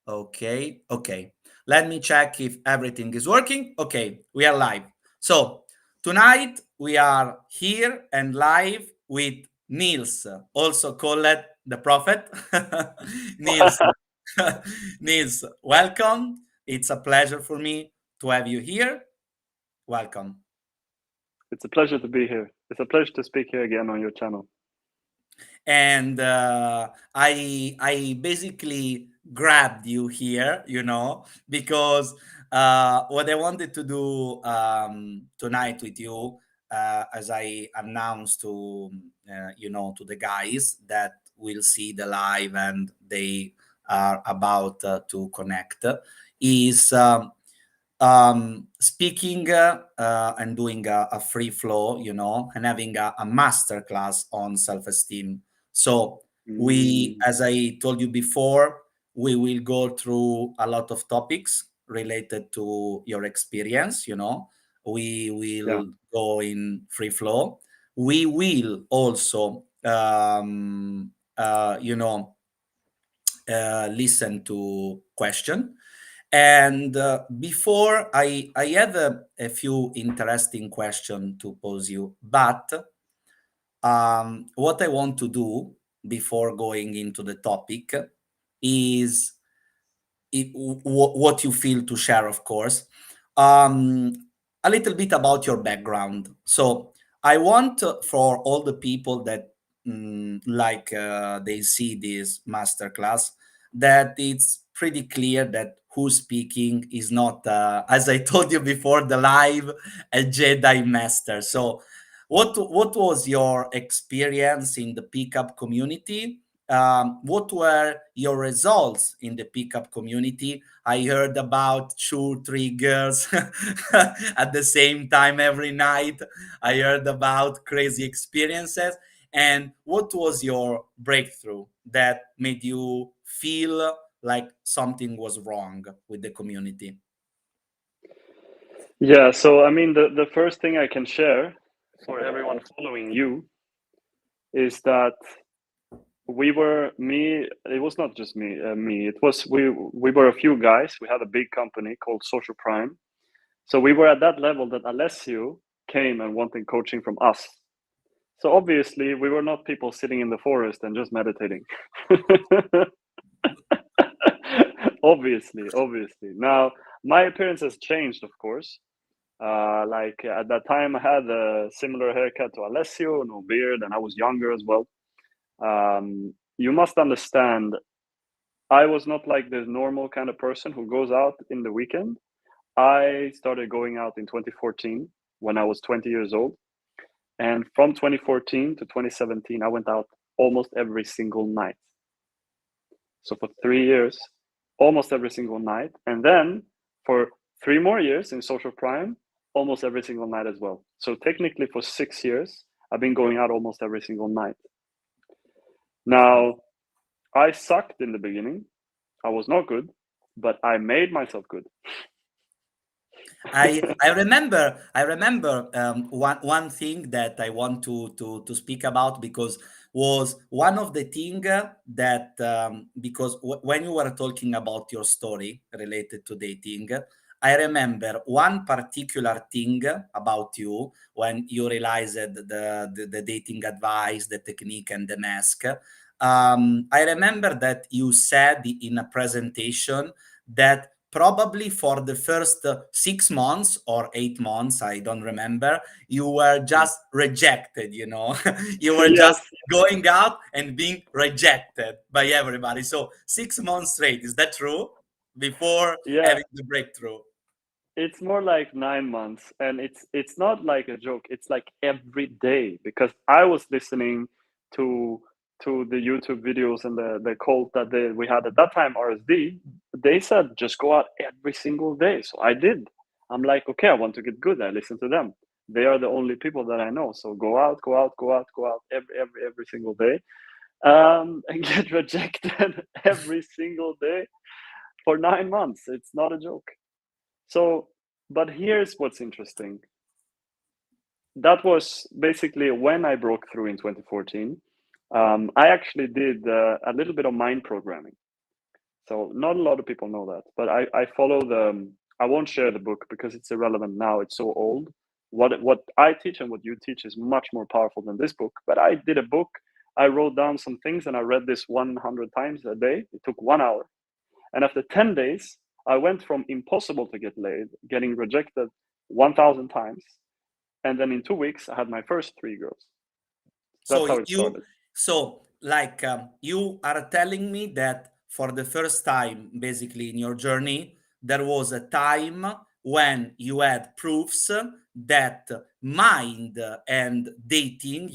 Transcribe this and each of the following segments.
Okay, okay. Let me check if everything is working. Okay, we are live. So tonight we are here and live with Nils, also called the Prophet. Nils, Nils, welcome. It's a pleasure for me to have you here. Welcome. It's a pleasure to be here. It's a pleasure to speak here again on your channel. And I basically grabbed you here, because what I wanted to do tonight with you, as I announced to to the guys that will see the live and they are about to connect, is speaking and doing a free flow, and having a master class on self-esteem. So we, Mm, as I told you before, we will go through a lot of topics related to your experience. We yeah. will go in free flow. We will also listen to question. And before I have a few interesting questions to pose you, but what I want to do before going into the topic is what you feel to share, of course, um, a little bit about your background. So I want for all the people that they see this masterclass, that it's pretty clear that who's speaking is not, as I told you before the live, a Jedi master. So what was your experience in the pickup community? What were your results in the pickup community? I heard about 2, 3 girls at the same time every night. I heard about crazy experiences. And what was your breakthrough that made you feel like something was wrong with the community? Yeah, so I mean, the first thing I can share for everyone following you is that it was not just me, it was, we were a few guys. We had a big company called Social Prime. So we were at that level that Alessio came and wanted coaching from us. So obviously, we were not people sitting in the forest and just meditating. Obviously. Now, my appearance has changed, of course. Like at that time, I had a similar haircut to Alessio, no beard, and I was younger as well. You must understand, I was not like the normal kind of person who goes out in the weekend. I started going out in 2014 when I was 20 years old. And from 2014 to 2017, I went out almost every single night. So for 3 years, almost every single night. And then for 3 more years in Social Prime, almost every single night as well. So technically for 6 years, I've been going out almost every single night. Now, I sucked in the beginning. I was not good, but I made myself good. I remember one thing that I want to speak about, because was one of the thing that because when you were talking about your story related to dating, I remember one particular thing about you when you realized the dating advice, the technique, and the mask. I remember that you said in a presentation that probably for the first 6 months or 8 months, I don't remember, you were just rejected, you were just Yes, going out and being rejected by everybody. So 6 months straight, is that true? Before yeah. having the breakthrough? It's more like 9 months, and it's not like a joke. It's like every day, because I was listening to the YouTube videos and the cult that we had at that time, RSD. They said just go out every single day, so I did. I'm like, okay, I want to get good. I listen to them. They are the only people that I know. So go out, go out, go out, go out every single day, and get rejected every single day for 9 months. It's not a joke. So, but here's what's interesting. That was basically when I broke through in 2014. I actually did a little bit of mind programming. So not a lot of people know that, but I follow the. I won't share the book because it's irrelevant now. It's so old. What I teach and what you teach is much more powerful than this book. But I did a book. I wrote down some things and I read this 100 times a day. It took 1 hour, and after 10 days, I went from impossible to get laid, getting rejected 1,000 times, and then in 2 weeks, I had my first three girls. That's So how it you, started. so like you are telling me that for the first time, basically in your journey, there was a time when you had proofs that mind and dating,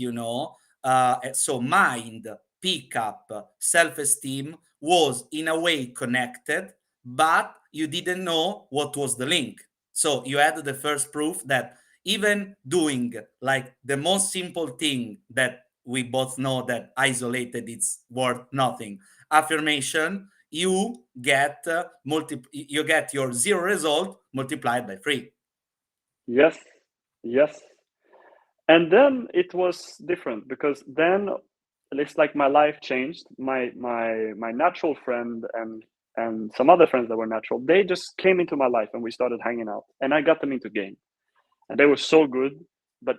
so mind, pickup, self-esteem was in a way connected, but you didn't know what was the link. So you had the first proof that even doing like the most simple thing that we both know that isolated it's worth nothing, affirmation, you get your zero result multiplied by three. Yes, yes. And then it was different because then it's like my life changed. My natural friend and some other friends that were natural, they just came into my life and we started hanging out. And I got them into game, and they were so good. But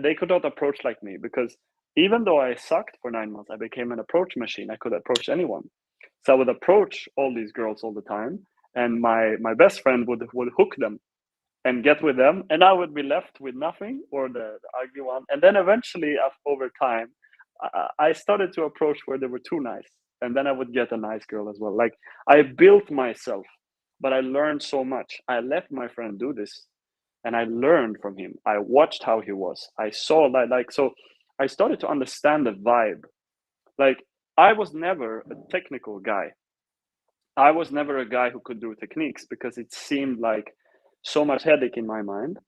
they could not approach like me because even though I sucked for 9 months, I became an approach machine. I could approach anyone, so I would approach all these girls all the time, and my best friend would hook them and get with them, and I would be left with nothing or the ugly one. And then eventually, over time, I started to approach where they were too nice, and then I would get a nice girl as well. Like I built myself, but I learned so much. I let my friend do this, and I learned from him. I watched how he was. I saw that, like, so I started to understand the vibe. Like I was never a technical guy. I was never a guy who could do techniques because it seemed like so much headache in my mind.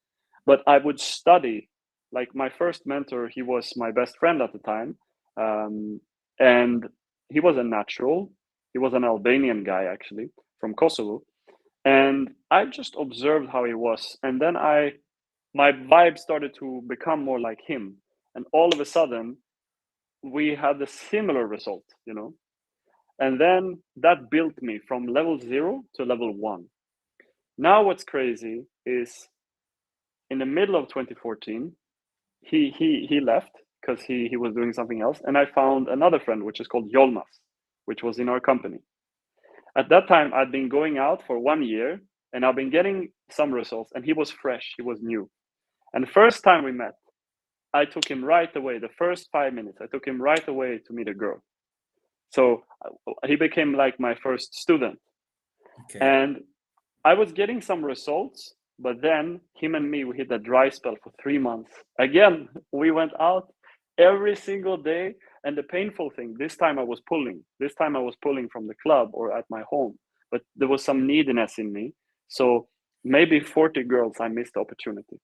But I would study. Like my first mentor, he was my best friend at the time, and he was a natural. He was an Albanian guy actually from Kosovo, and I just observed how he was, and then my vibe started to become more like him, and all of a sudden we had a similar result, and then that built me from level 0 to level 1. Now what's crazy is in the middle of 2014, he left because he was doing something else, and I found another friend which is called Yolmas, which was in our company. At that time, I'd been going out for 1 year, and I've been getting some results, and he was fresh, he was new. And the first time we met, I took him right away. The first 5 minutes, I took him right away to meet a girl. So he became like my first student. Okay. And I was getting some results, but then him and me, we hit a dry spell for 3 months. Again, we went out every single day. And the painful thing, this time I was pulling. This time I was pulling from the club or at my home. But there was some neediness in me. So maybe 40 girls, I missed the opportunity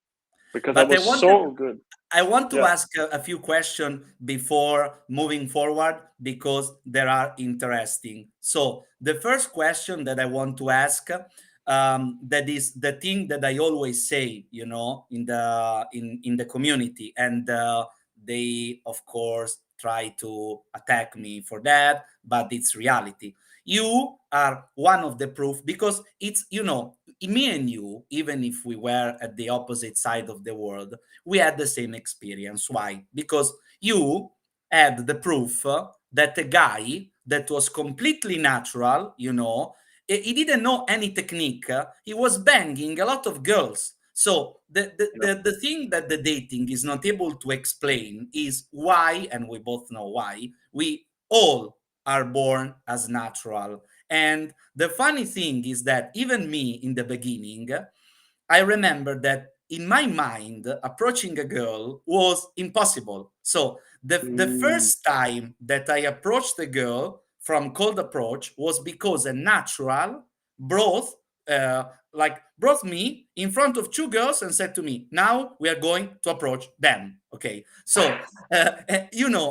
because I But was so good. I want to Yeah. ask a few questions before moving forward because they are interesting. So the first question that I want to ask, that is the thing that I always say, in the community, and they of course try to attack me for that, but it's reality. You are one of the proof because it's me and you, even if we were at the opposite side of the world, we had the same experience. Why? Because you had the proof that a guy that was completely natural, he didn't know any technique. He was banging a lot of girls. So Yeah. the thing that the dating is not able to explain is why, and we both know why, we all are born as natural. And the funny thing is that even me in the beginning, I remember that in my mind, approaching a girl was impossible. So the Mm, first time that I approached a girl from cold approach was because a natural brought brought me in front of two girls and said to me, "Now we are going to approach them." Okay, so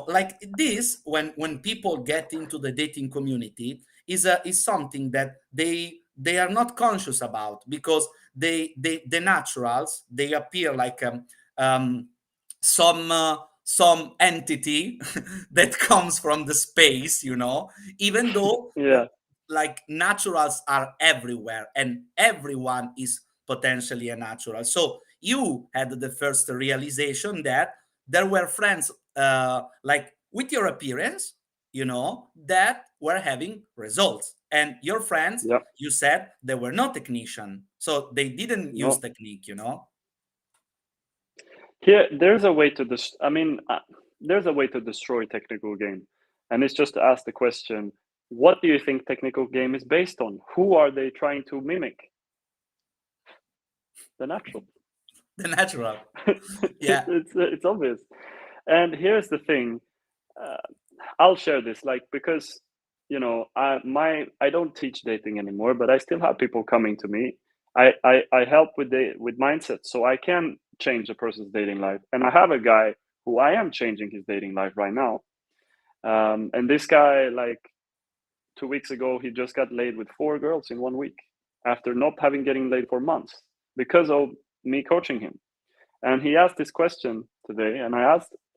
like this, when people get into the dating community, is something that they are not conscious about because the naturals, they appear like um, some entity that comes from the space, even though yeah. like naturals are everywhere and everyone is potentially a natural. So you had the first realization that there were friends like with your appearance, that were having results, and your friends, Yeah. you said they were not technician, so they didn't use No. technique. Here, there's a way to there's a way to destroy technical game, and it's just to ask the question: what do you think technical game is based on? Who are they trying to mimic? The natural. The natural. Yeah. It's obvious. And here's the thing: uh, I'll share this, like, because I don't teach dating anymore, but I still have people coming to me. I help with mindset, so I can change a person's dating life. And I have a guy who I am changing his dating life right now. And this guy, like 2 weeks ago, he just got laid with 4 girls in 1 week after not having getting laid for months because of me coaching him. And he asked this question today, and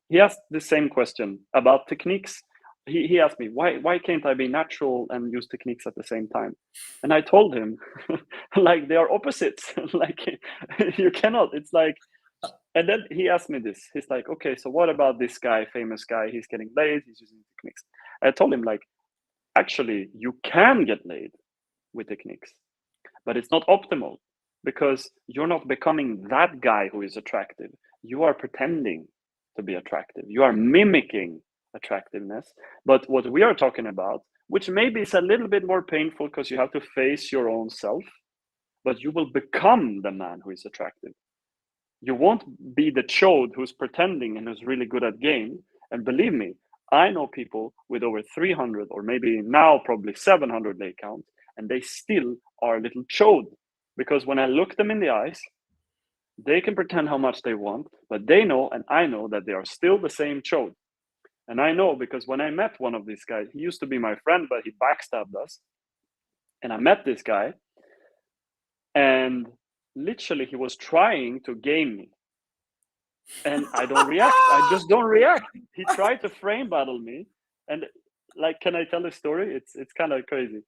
he asked the same question about techniques. He asked me, why can't I be natural and use techniques at the same time? And I told him, like, they are opposites. Like, you cannot. It's like, and then he asked me this. He's like, okay, so what about this guy, famous guy? He's getting laid. He's using techniques. I told him, like, actually, you can get laid with techniques, but it's not optimal because you're not becoming that guy who is attractive. You are pretending to be attractive. You are mimicking attractiveness. But what we are talking about, which maybe is a little bit more painful because you have to face your own self, but you will become the man who is attractive. You won't be the chode who's pretending and who's really good at game. And believe me, I know people with over 300 or maybe now probably 700 lay counts, and they still are a little chode. Because when I look them in the eyes, they can pretend how much they want, but they know and I know that they are still the same chode. And I know because when I met one of these guys, he used to be my friend, but he backstabbed us. And I met this guy, and literally he was trying to game me. And I don't react. I just don't react. He tried to frame battle me, and like, can I tell a story? It's kind of crazy.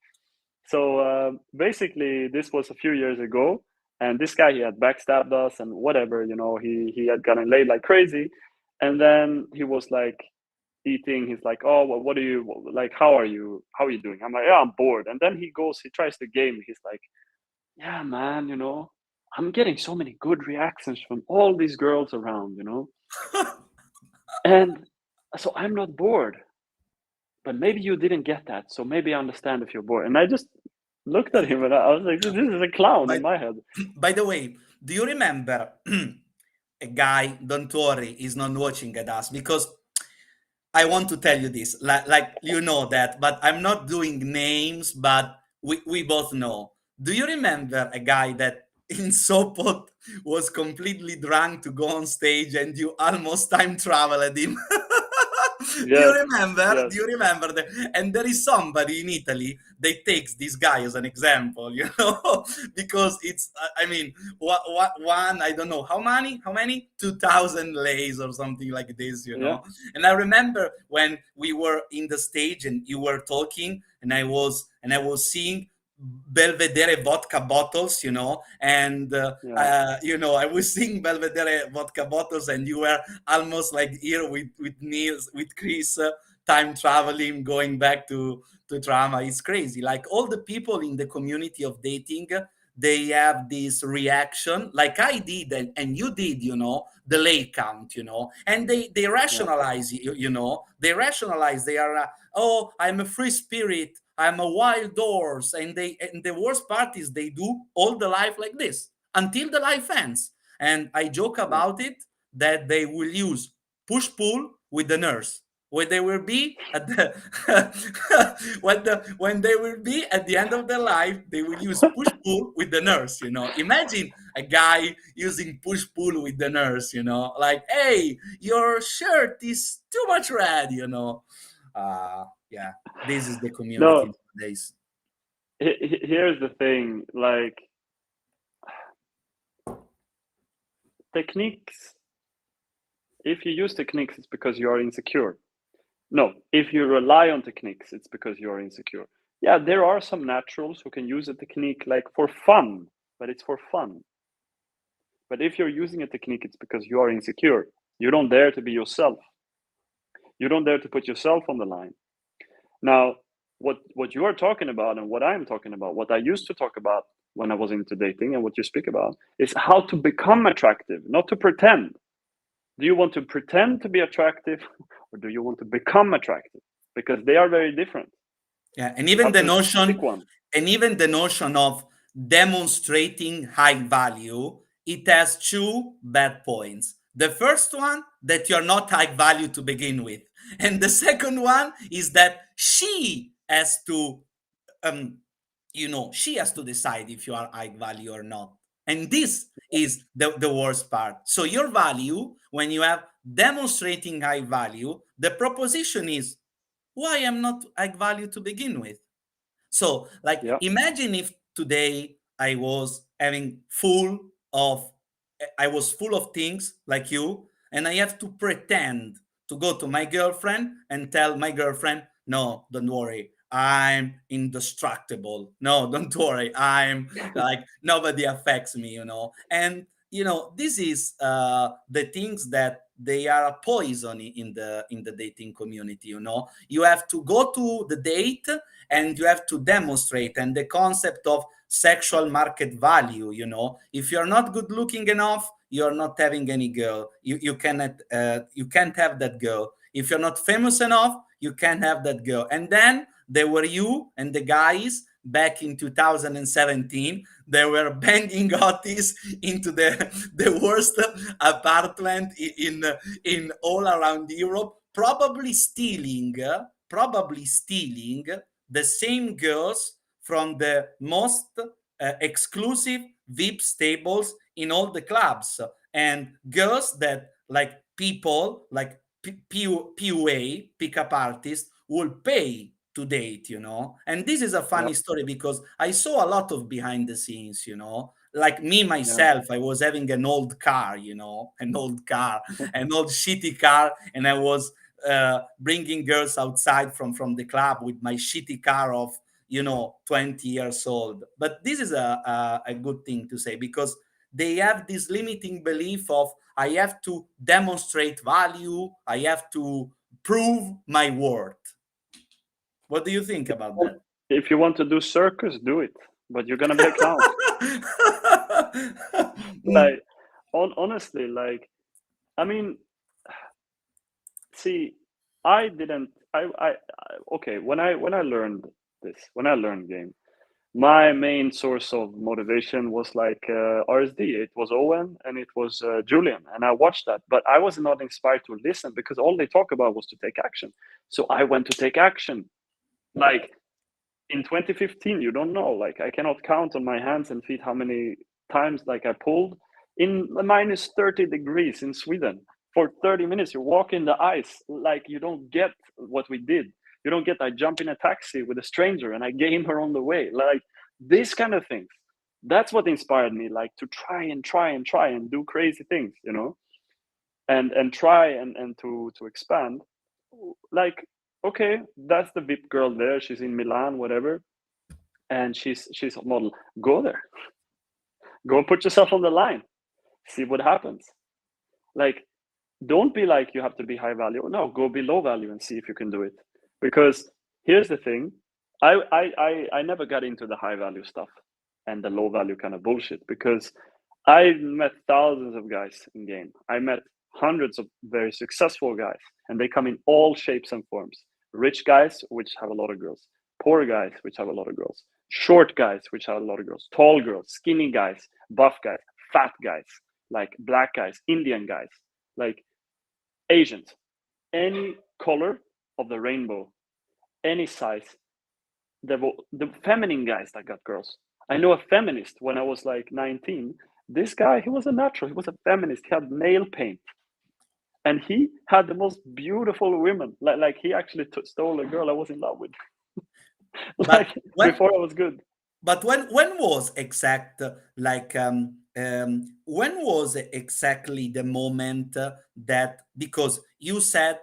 So basically, this was a few years ago, and this guy, he had backstabbed us and whatever. He had gotten laid like crazy, and then he was like eating. He's like, "Oh, well, what are you like? How are you? How are you doing?" I'm like, "Yeah, I'm bored." And then he tries to game me. He's like, "Yeah, man, I'm getting so many good reactions from all these girls around. And so I'm not bored, but maybe you didn't get that. So maybe I understand if you're bored." And I just looked at him and I was like, this is a clown in by, my head. by the way, do you remember a guy? Don't worry, he's not watching at us because I want to tell you this, like you know that, but I'm not doing names, but we both know. Do you remember a guy that in Sopot was completely drunk to go on stage and you almost time traveled him? Do you Yes, remember? yes, Do you remember that? And there is somebody in Italy that takes this guy as an example, because it's, I mean, one, I don't know, how many? 2,000 lays or something like this. yeah, And I remember when we were in the stage and you were talking, and I was seeing Belvedere vodka bottles, and yeah, I was seeing Belvedere vodka bottles, and you were almost like here with Nils, with Chris, time traveling, going back to drama. It's crazy. Like all the people in the community of dating, they have this reaction, like I did, and you did, the lay count, and they yeah, rationalize, they rationalize. They are, oh, I'm a free spirit, I'm a wild horse, and the worst part is they do all the life like this until the life ends. And I joke yeah. about it that they will use push pull with the nurse when they will be at the when they will be at the end of their life. They will use push pull with the nurse. Imagine a guy using push pull with the nurse. Like, hey, your shirt is too much red. Yeah, this is the community No, nowadays. here's the thing, like, techniques, if you use techniques, it's because you are insecure. No, if you rely on techniques, it's because you are insecure. Yeah, there are some naturals who can use a technique like for fun, but it's for fun. But if you're using a technique, it's because you are insecure. You don't dare to be yourself. You don't dare to put yourself on the line. Now, what you are talking about and what I'm talking about, what I used to talk about when I was into dating and what you speak about is how to become attractive, not to pretend. Do you want to pretend to be attractive or do you want to become attractive? Because they are very different. Yeah, and You even have the to notion, pick one. of demonstrating high value, it has two bad points. The first one, that you're not high value to begin with, and the second one is that she has to um she has to decide if you are high value or not. And this is the worst part. So your value, when you have demonstrating high value, the proposition is, why I'm not high value to begin with? So, like, Yeah. imagine if today I was full of things like you, and I have to pretend to go to my girlfriend and tell my girlfriend, no, don't worry, I'm indestructible. No, don't worry, I'm like, nobody affects me, And this is the things that they are a poison in the dating community. You have to go to the date and you have to demonstrate, and the concept of sexual market value, if you're not good looking enough, you're not having any girl. You can't have that girl. If you're not famous enough, you can't have that girl. And then there were you and the guys back in 2017. They were banging hotties into the worst apartment in all around Europe, probably stealing the same girls from the most exclusive VIP tables in all the clubs, and girls that, like, people like PUA, pickup artists, will pay to date. And this is a Yeah. funny story because I saw a lot of behind the scenes. Like me Yeah. myself, I was having an old car, an old shitty car, and I was bringing girls outside from the club with my shitty car of 20 years old. But this is a good thing to say, because they have this limiting belief of, I have to demonstrate value, I have to prove my worth. What do you think about that? If you want to do circus, do it, but you're gonna be a clown. Mm, Like, honestly, like, I mean, see, I didn't. Okay. When I learned this, when I learned game, my main source of motivation was like RSD. It was Owen and it was Julian, and I watched that. But I was not inspired to listen because all they talk about was to take action. So I went to take action. Like in 2015, you don't know. Like I cannot count on my hands and feet how many times like I pulled in minus 30 degrees in Sweden for 30 minutes. You walk in the ice, like you don't get what we did. You don't get I jump in a taxi with a stranger and I game her on the way. Like this kind of things. That's what inspired me, like to try and try and try and do crazy things, and try and to expand. Like, okay, that's the VIP girl there. She's in Milan, whatever, and she's a model. Go there. Go and put yourself on the line. See what happens. Like, don't be like you have to be high value. No, go be low value and see if you can do it. Because here's the thing, I never got into the high value stuff and the low value kind of bullshit because I met thousands of guys in game. I met hundreds of very successful guys, and they come in all shapes and forms. Rich guys, which have a lot of girls. Poor guys, which have a lot of girls. Short guys, which have a lot of girls. Tall girls, skinny guys, buff guys, fat guys, like black guys, Indian guys, like Asians, any color of the rainbow, any size. The feminine guys that got girls. I know a feminist when I was like 19. This guy, he was a natural. He was a feminist. He had nail paint, and he had the most beautiful women. Like he actually stole a girl I was in love with. but Like when before I was good. But when was exact like when was exactly the moment that, because you said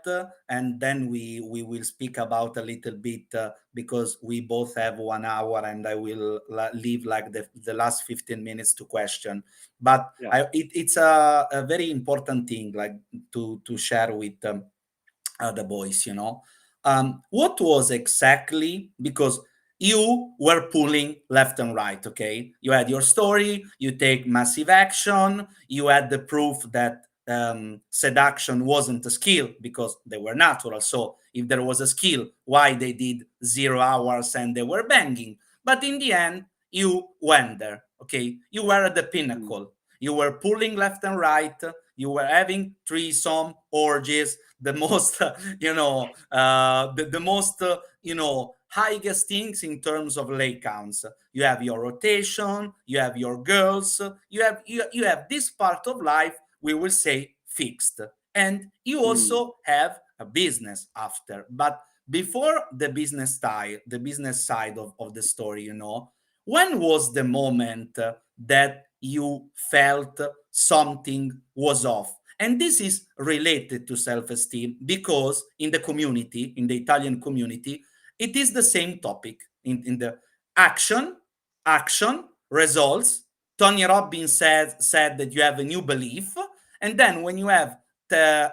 and then we will speak about a little bit because we both have 1 hour and I will leave like the last 15 minutes to question, but Yeah. it's a very important thing like to share with the boys, you know. What was exactly, because you were pulling left and right, okay? You had your story, you take massive action, you had the proof that seduction wasn't a skill because they were natural. So if there was a skill, why they did 0 hours and they were banging? But in the end, you went there, okay? You were at the Mm. pinnacle. You were pulling left and right. You were having threesome orgies, the most the most highest things in terms of lay counts. You have your rotation, you have your girls, you have this part of life, we will say, fixed, and you Mm. also have a business after. But before the business side of the story, you know, when was the moment that you felt something was off? And this is related to self-esteem because in the community, in the Italian community, it is the same topic in the action, action, results. Tony Robbins said that you have a new belief. And then when you have the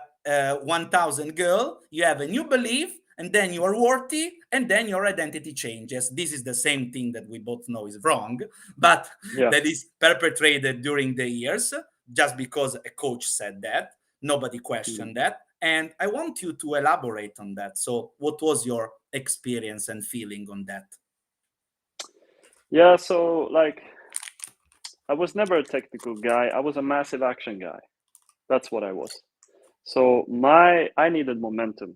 1,000 girl, you have a new belief, and then you are worthy, and then your identity changes. This is the same thing that we both know is wrong, but Yeah. that is perpetrated during the years just because a coach said that. Nobody Mm. questioned that. And I want you to elaborate on that. So, what was your experience and feeling on that? Yeah. So like, I was never a technical guy. I was a massive action guy. That's what I was. So I needed momentum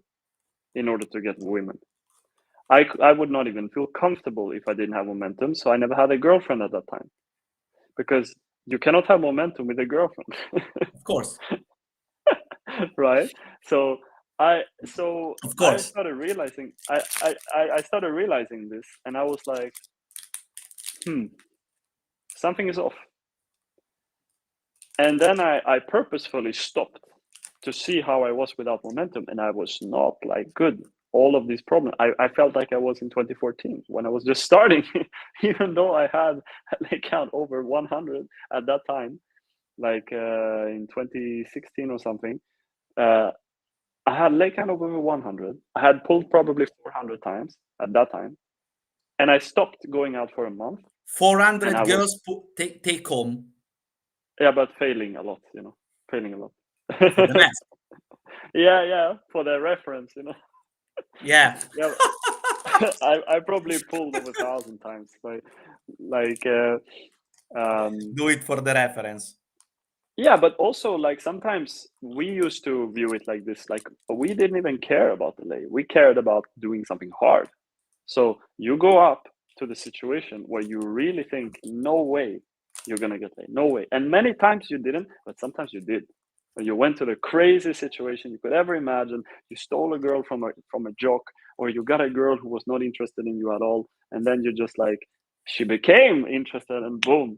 in order to get women. I would not even feel comfortable if I didn't have momentum. So I never had a girlfriend at that time because you cannot have momentum with a girlfriend, Of course, right? So so of I course. started realizing I started realizing this, and I was like, hmm, something is off. And then I purposefully stopped to see how I was without momentum, and I was not like good. All of these problems, I felt like I was in 2014 when I was just starting, even though I had a leg count over 100 at that time, like in 2016 or something. Uh, I had leg count over 100. I had pulled probably 400 times at that time, and I stopped going out for a month. And I 400 was, girls take home yeah, but failing a lot, failing a lot. for the math. Yeah, yeah, for the reference. Yeah, Yeah, I probably pulled over 1,000 times. Like, do it for the reference. yeah, but also like sometimes we used to view it like this, like we didn't even care about the lay. We cared about doing something hard. So you go up to the situation where you really think, no way you're gonna get laid, no way. And many times you didn't, but sometimes you did. You went to the craziest situation you could ever imagine. You stole a girl from a jock, or you got a girl who was not interested in you at all, and then you just like she became interested, and boom.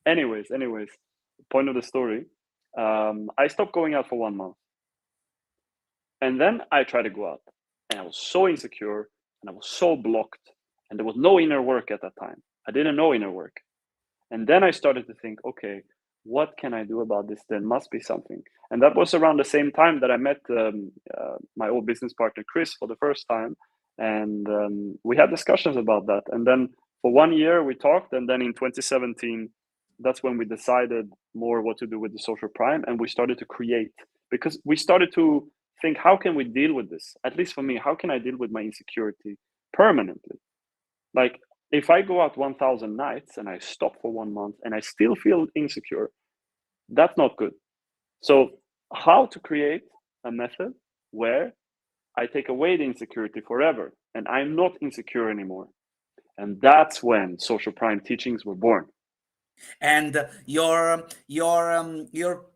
Anyways, point of the story. I stopped going out for 1 month, and then I tried to go out, and I was so insecure, and I was so blocked, and there was no inner work at that time. I didn't know inner work. And then I started to think, okay, what can I do about this? There must be something. And that was around the same time that I met my old business partner, Chris, for the first time. And we had discussions about that. And then for 1 year, we talked. And then in 2017, that's when we decided more what to do with the social prime. And we started to create, because we started to think, how can we deal with this? At least for me, how can I deal with my insecurity permanently? Like, if I go out 1,000 nights and I stop for 1 month and I still feel insecure, that's not good. So, how to create a method where I take away the insecurity forever and I'm not insecure anymore? And that's when social prime teachings were born. And your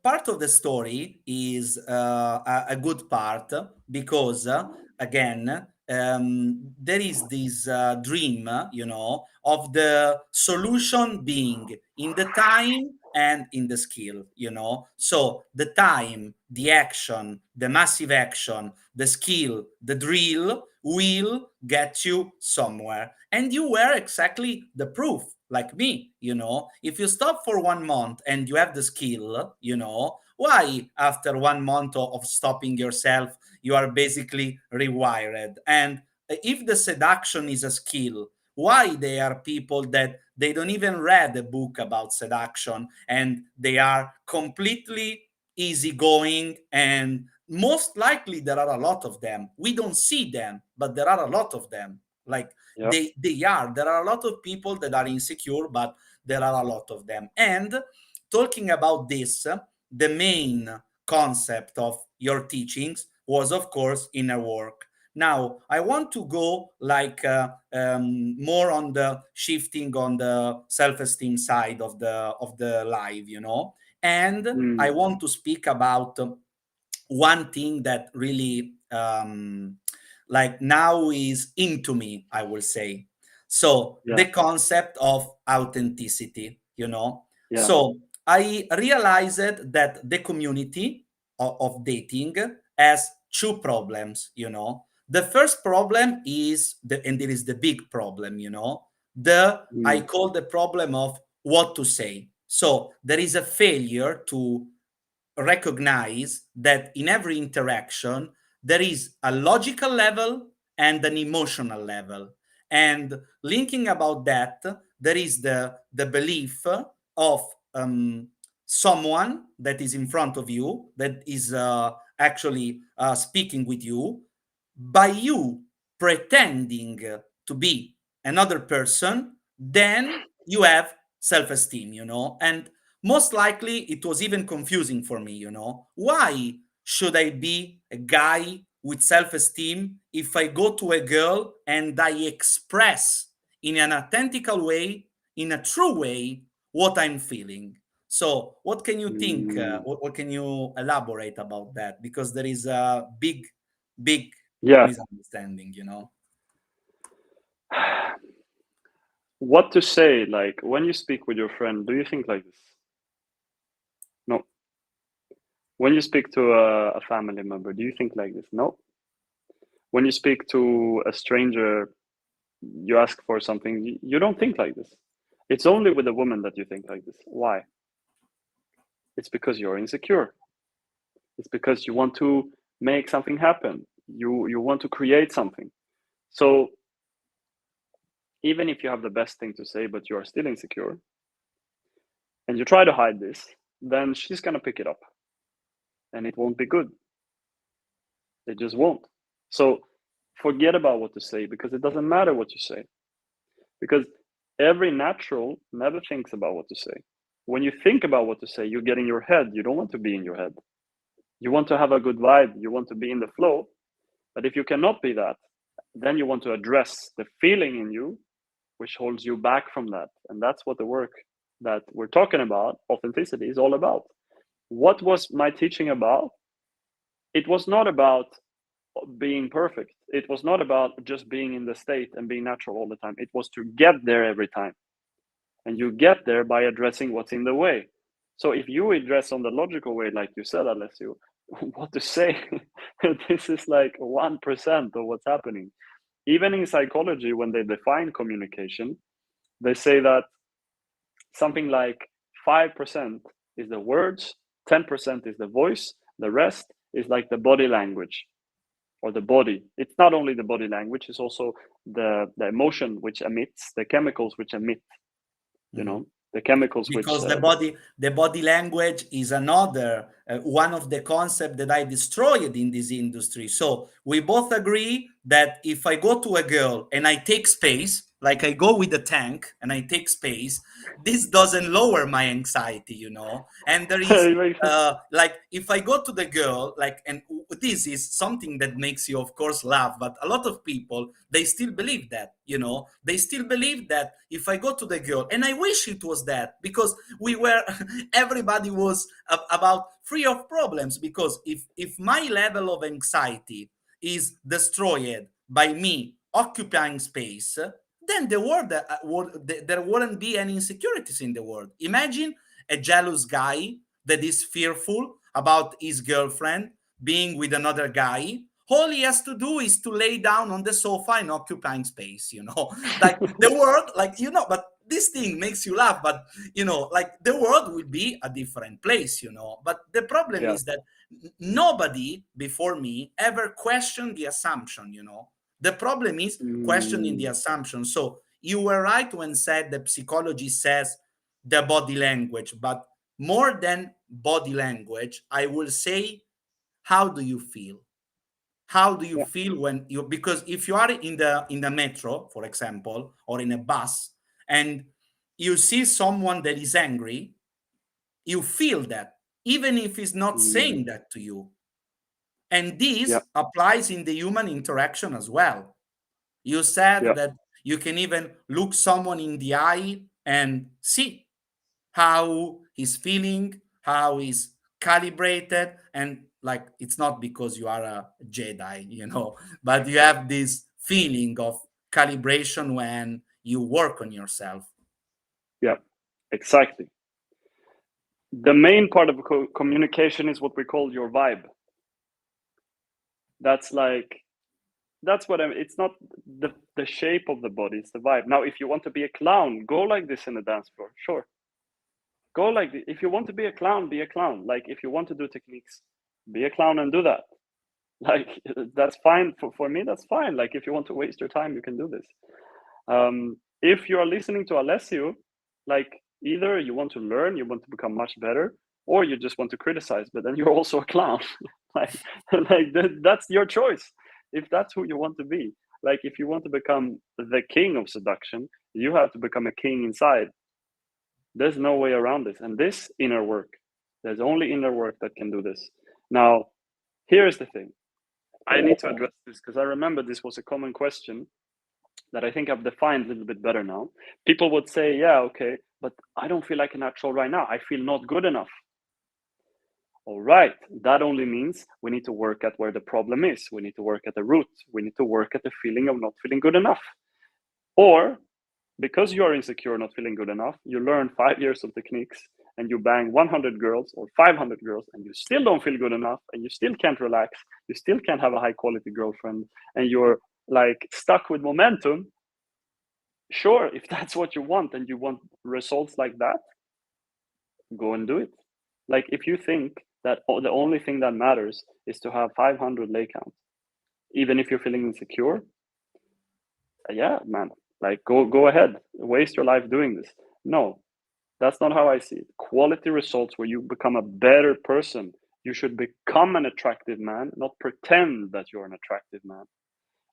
part of the story is a good part because again there is this dream, of the solution being in the time and in the skill, So the time, the action, the massive action, the skill, the drill will get you somewhere. And you were exactly the proof, like me, If you stop for 1 month and you have the skill, why after 1 month of stopping yourself, you are basically rewired? And if the seduction is a skill, why they are people that they don't even read a book about seduction and they are completely easygoing, and most likely there are a lot of them. We don't see them, but there are a lot of them. Like Yeah. there are a lot of people that are insecure, but there are a lot of them. And talking about this, the main concept of your teachings was, of course, inner work. Now, I want to go like more on the shifting on the self-esteem side of the live, and I Mm. want to speak about one thing that really like now is into me, I will say. So Yeah. the concept of authenticity, Yeah. So I realized that the community of dating has two problems, The first problem is and there is the big problem, the I Mm. call the problem of what to say. So there is a failure to recognize that in every interaction there is a logical level and an emotional level, and linking about that, there is the belief of someone that is in front of you, that is actually speaking with you, by you pretending to be another person, then you have self-esteem, and most likely it was even confusing for me, Why should I be a guy with self-esteem if I go to a girl and I express in an authentical way, in a true way, what I'm feeling? So what can you think? Mm. What can you elaborate about that? Because there is a big Yeah. misunderstanding, What to say? Like when you speak with your friend, do you think like this? No. When you speak to a family member, do you think like this? No. When you speak to a stranger, you ask for something, you don't think like this. It's only with a woman that you think like this. Why? It's because you're insecure. It's because you want to make something happen. You want to create something. So even if you have the best thing to say, but you are still insecure, and you try to hide this, then she's gonna pick it up, and it won't be good. It just won't. So forget about what to say, because it doesn't matter what you say. Because every natural never thinks about what to say. When you think about what to say, you get in your head. You don't want to be in your head. You want to have a good vibe. You want to be in the flow. But if you cannot be that, then you want to address the feeling in you, which holds you back from that. And that's what the work that we're talking about, authenticity, is all about. What was my teaching about? It was not about being perfect. It was not about just being in the state and being natural all the time. It was to get there every time. And you get there by addressing what's in the way. So if you address on the logical way, like you said, Alessio, what to say, this is like 1% of what's happening. Even in psychology, when they define communication, they say that something like 5% is the words, 10% is the voice, the rest is like the body language or the body. It's not only the body language, it's also the emotion which emits, the chemicals which emit, Mhm. the chemicals which. Because the body language is another one of the concepts that I destroyed in this industry. So we both agree that if I go to a girl and I take space, like I go with a tank and I take space, this doesn't lower my anxiety, And there is like if I go to the girl, like, and this is something that makes you of course laugh, but a lot of people, they still believe that, they still believe that if I go to the girl, and I wish it was that, because we were everybody was about free of problems, because if my level of anxiety is destroyed by me occupying space, then there wouldn't be any insecurities in the world. Imagine a jealous guy that is fearful about his girlfriend being with another guy. All he has to do is to lay down on the sofa and occupying space, like the world, like, but this thing makes you laugh, but like the world will be a different place, but the problem Yeah. is that nobody before me ever questioned the assumption. The problem is questioning the Mm, assumption. So you were right when said that psychology says the body language, but more than body language, I will say, how do you feel? How do you yeah. feel when you, because if you are in the metro, for example, or in a bus, and you see someone that is angry, you feel that, even if he's not Mm, saying that to you. And yeah. this applies in the human interaction as well. You said Yeah. that you can even look someone in the eye and see how he's feeling, how he's calibrated, and like it's not because you are a Jedi, but you have this feeling of calibration when you work on yourself. Yeah. Exactly. The main part of communication is what we call your vibe. That's like, that's what it's not the shape of the body, it's the vibe. Now, if you want to be a clown, go like this in the dance floor. Sure. Go like this. If you want to be a clown, be a clown. Like, if you want to do techniques, be a clown and do that. Like, that's fine. For me, that's fine. Like, if you want to waste your time, you can do this. If you are listening to Alessio, like, either you want to learn, you want to become much better, or you just want to criticize, but then you're also a clown. like, that's your choice. If that's who you want to be, like, if you want to become the king of seduction, you have to become a king inside. There's no way around this. And this inner work, there's only inner work that can do this. Now, here's the thing. I need to address this because I remember this was a common question that I think I've defined a little bit better now. People would say, yeah, okay, but I don't feel like a natural right now. I feel not good enough. All right, that only means we need to work at where the problem is. We need to work at the root. We need to work at the feeling of not feeling good enough. Or because you are insecure, not feeling good enough, you learn 5 years of techniques and you bang 100 girls or 500 girls and you still don't feel good enough and you still can't relax. You still can't have a high quality girlfriend and you're like stuck with momentum. Sure, if that's what you want and you want results like that, go and do it. Like, if you think that the only thing that matters is to have 500 lay counts, even if you're feeling insecure, yeah, man, like, go ahead, waste your life doing this. No, that's not how I see it. Quality results where you become a better person. You should become an attractive man, not pretend that you're an attractive man.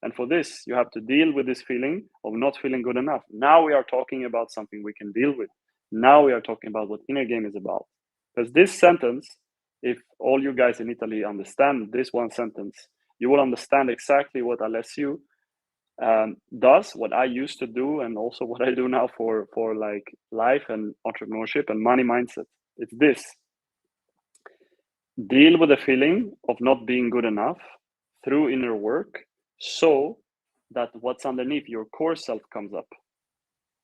And for this, you have to deal with this feeling of not feeling good enough. Now we are talking about something we can deal with. Now we are talking about what inner game is about. Because this sentence, if all you guys in Italy understand this one sentence, you will understand exactly what Alessio does, what I used to do, and also what I do now for like life and entrepreneurship and money mindset. It's this: deal with the feeling of not being good enough through inner work, so that what's underneath your core self comes up,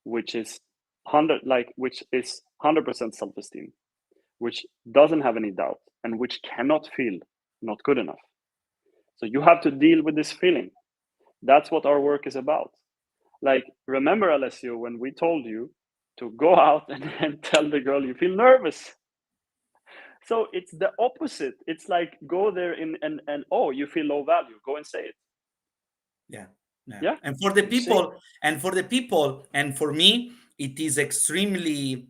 which is 100% self-esteem, which doesn't have any doubt and which cannot feel not good enough. So you have to deal with this feeling. That's what our work is about. Like, remember, Alessio, when we told you to go out and tell the girl you feel nervous. So it's the opposite. It's like, go there and oh, you feel low value. Go and say it. Yeah, yeah. Yeah. And for the You see? people, and for me, it is extremely.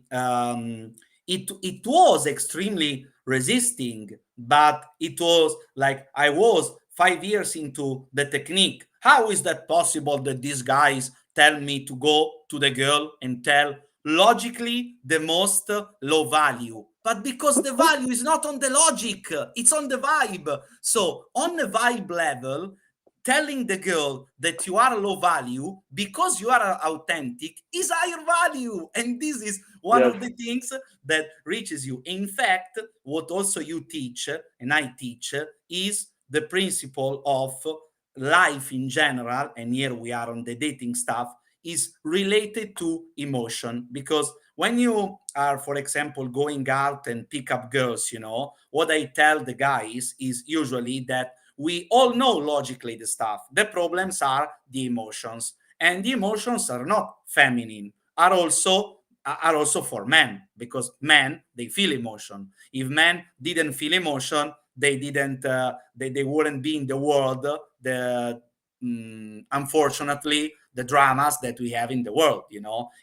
It was extremely resisting, but it was like I was 5 years into the technique. How is that possible that these guys tell me to go to the girl and tell logically the most low value? But because the value is not on the logic, it's on the vibe. So on the vibe level, telling the girl that you are low value because you are authentic is higher value, and this is one Yes. of the things that reaches you. In fact, what also you teach and I teach is the principle of life in general, and here we are on the dating stuff, is related to emotion. Because when you are, for example, going out and pick up girls, what I tell the guys is usually that we all know logically the stuff. The problems are the emotions, and the emotions are not feminine, are also for men, because men, they feel emotion. If men didn't feel emotion, they didn't they wouldn't be in the world, the unfortunately, the dramas that we have in the world.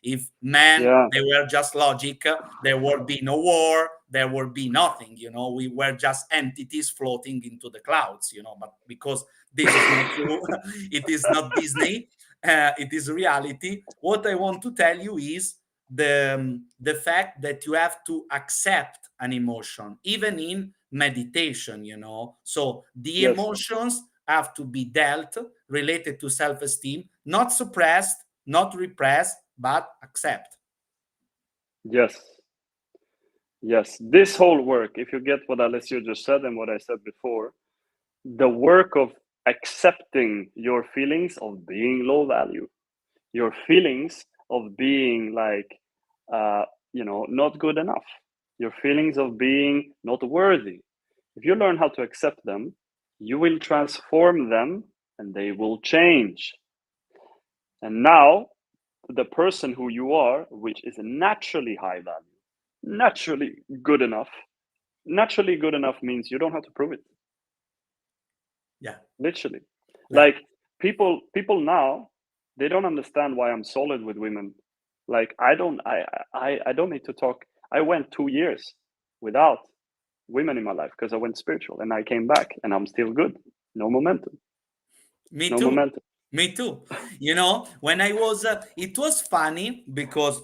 If men, Yeah. they were just logic, there would be no war, there would be nothing. We were just entities floating into the clouds. But because this is not true, it is not Disney, it is reality. What I want to tell you is the fact that you have to accept an emotion, even in meditation. So the Yes. emotions have to be dealt, related to self-esteem, not suppressed, not repressed, but accept. Yes. Yes. This whole work, if you get what Alessio just said and what I said before, the work of accepting your feelings of being low value, your feelings of being like, not good enough, your feelings of being not worthy. If you learn how to accept them, you will transform them and they will change. And now, the person who you are, which is naturally high value, naturally good enough, naturally good enough means you don't have to prove it. Yeah. Literally. Like, Like people now, they don't understand why I'm solid with women. Like I don't need to talk. I went 2 years without women in my life because I went spiritual and I came back and I'm still good. No momentum. me No too. momentum. Me too. When I was, it was funny because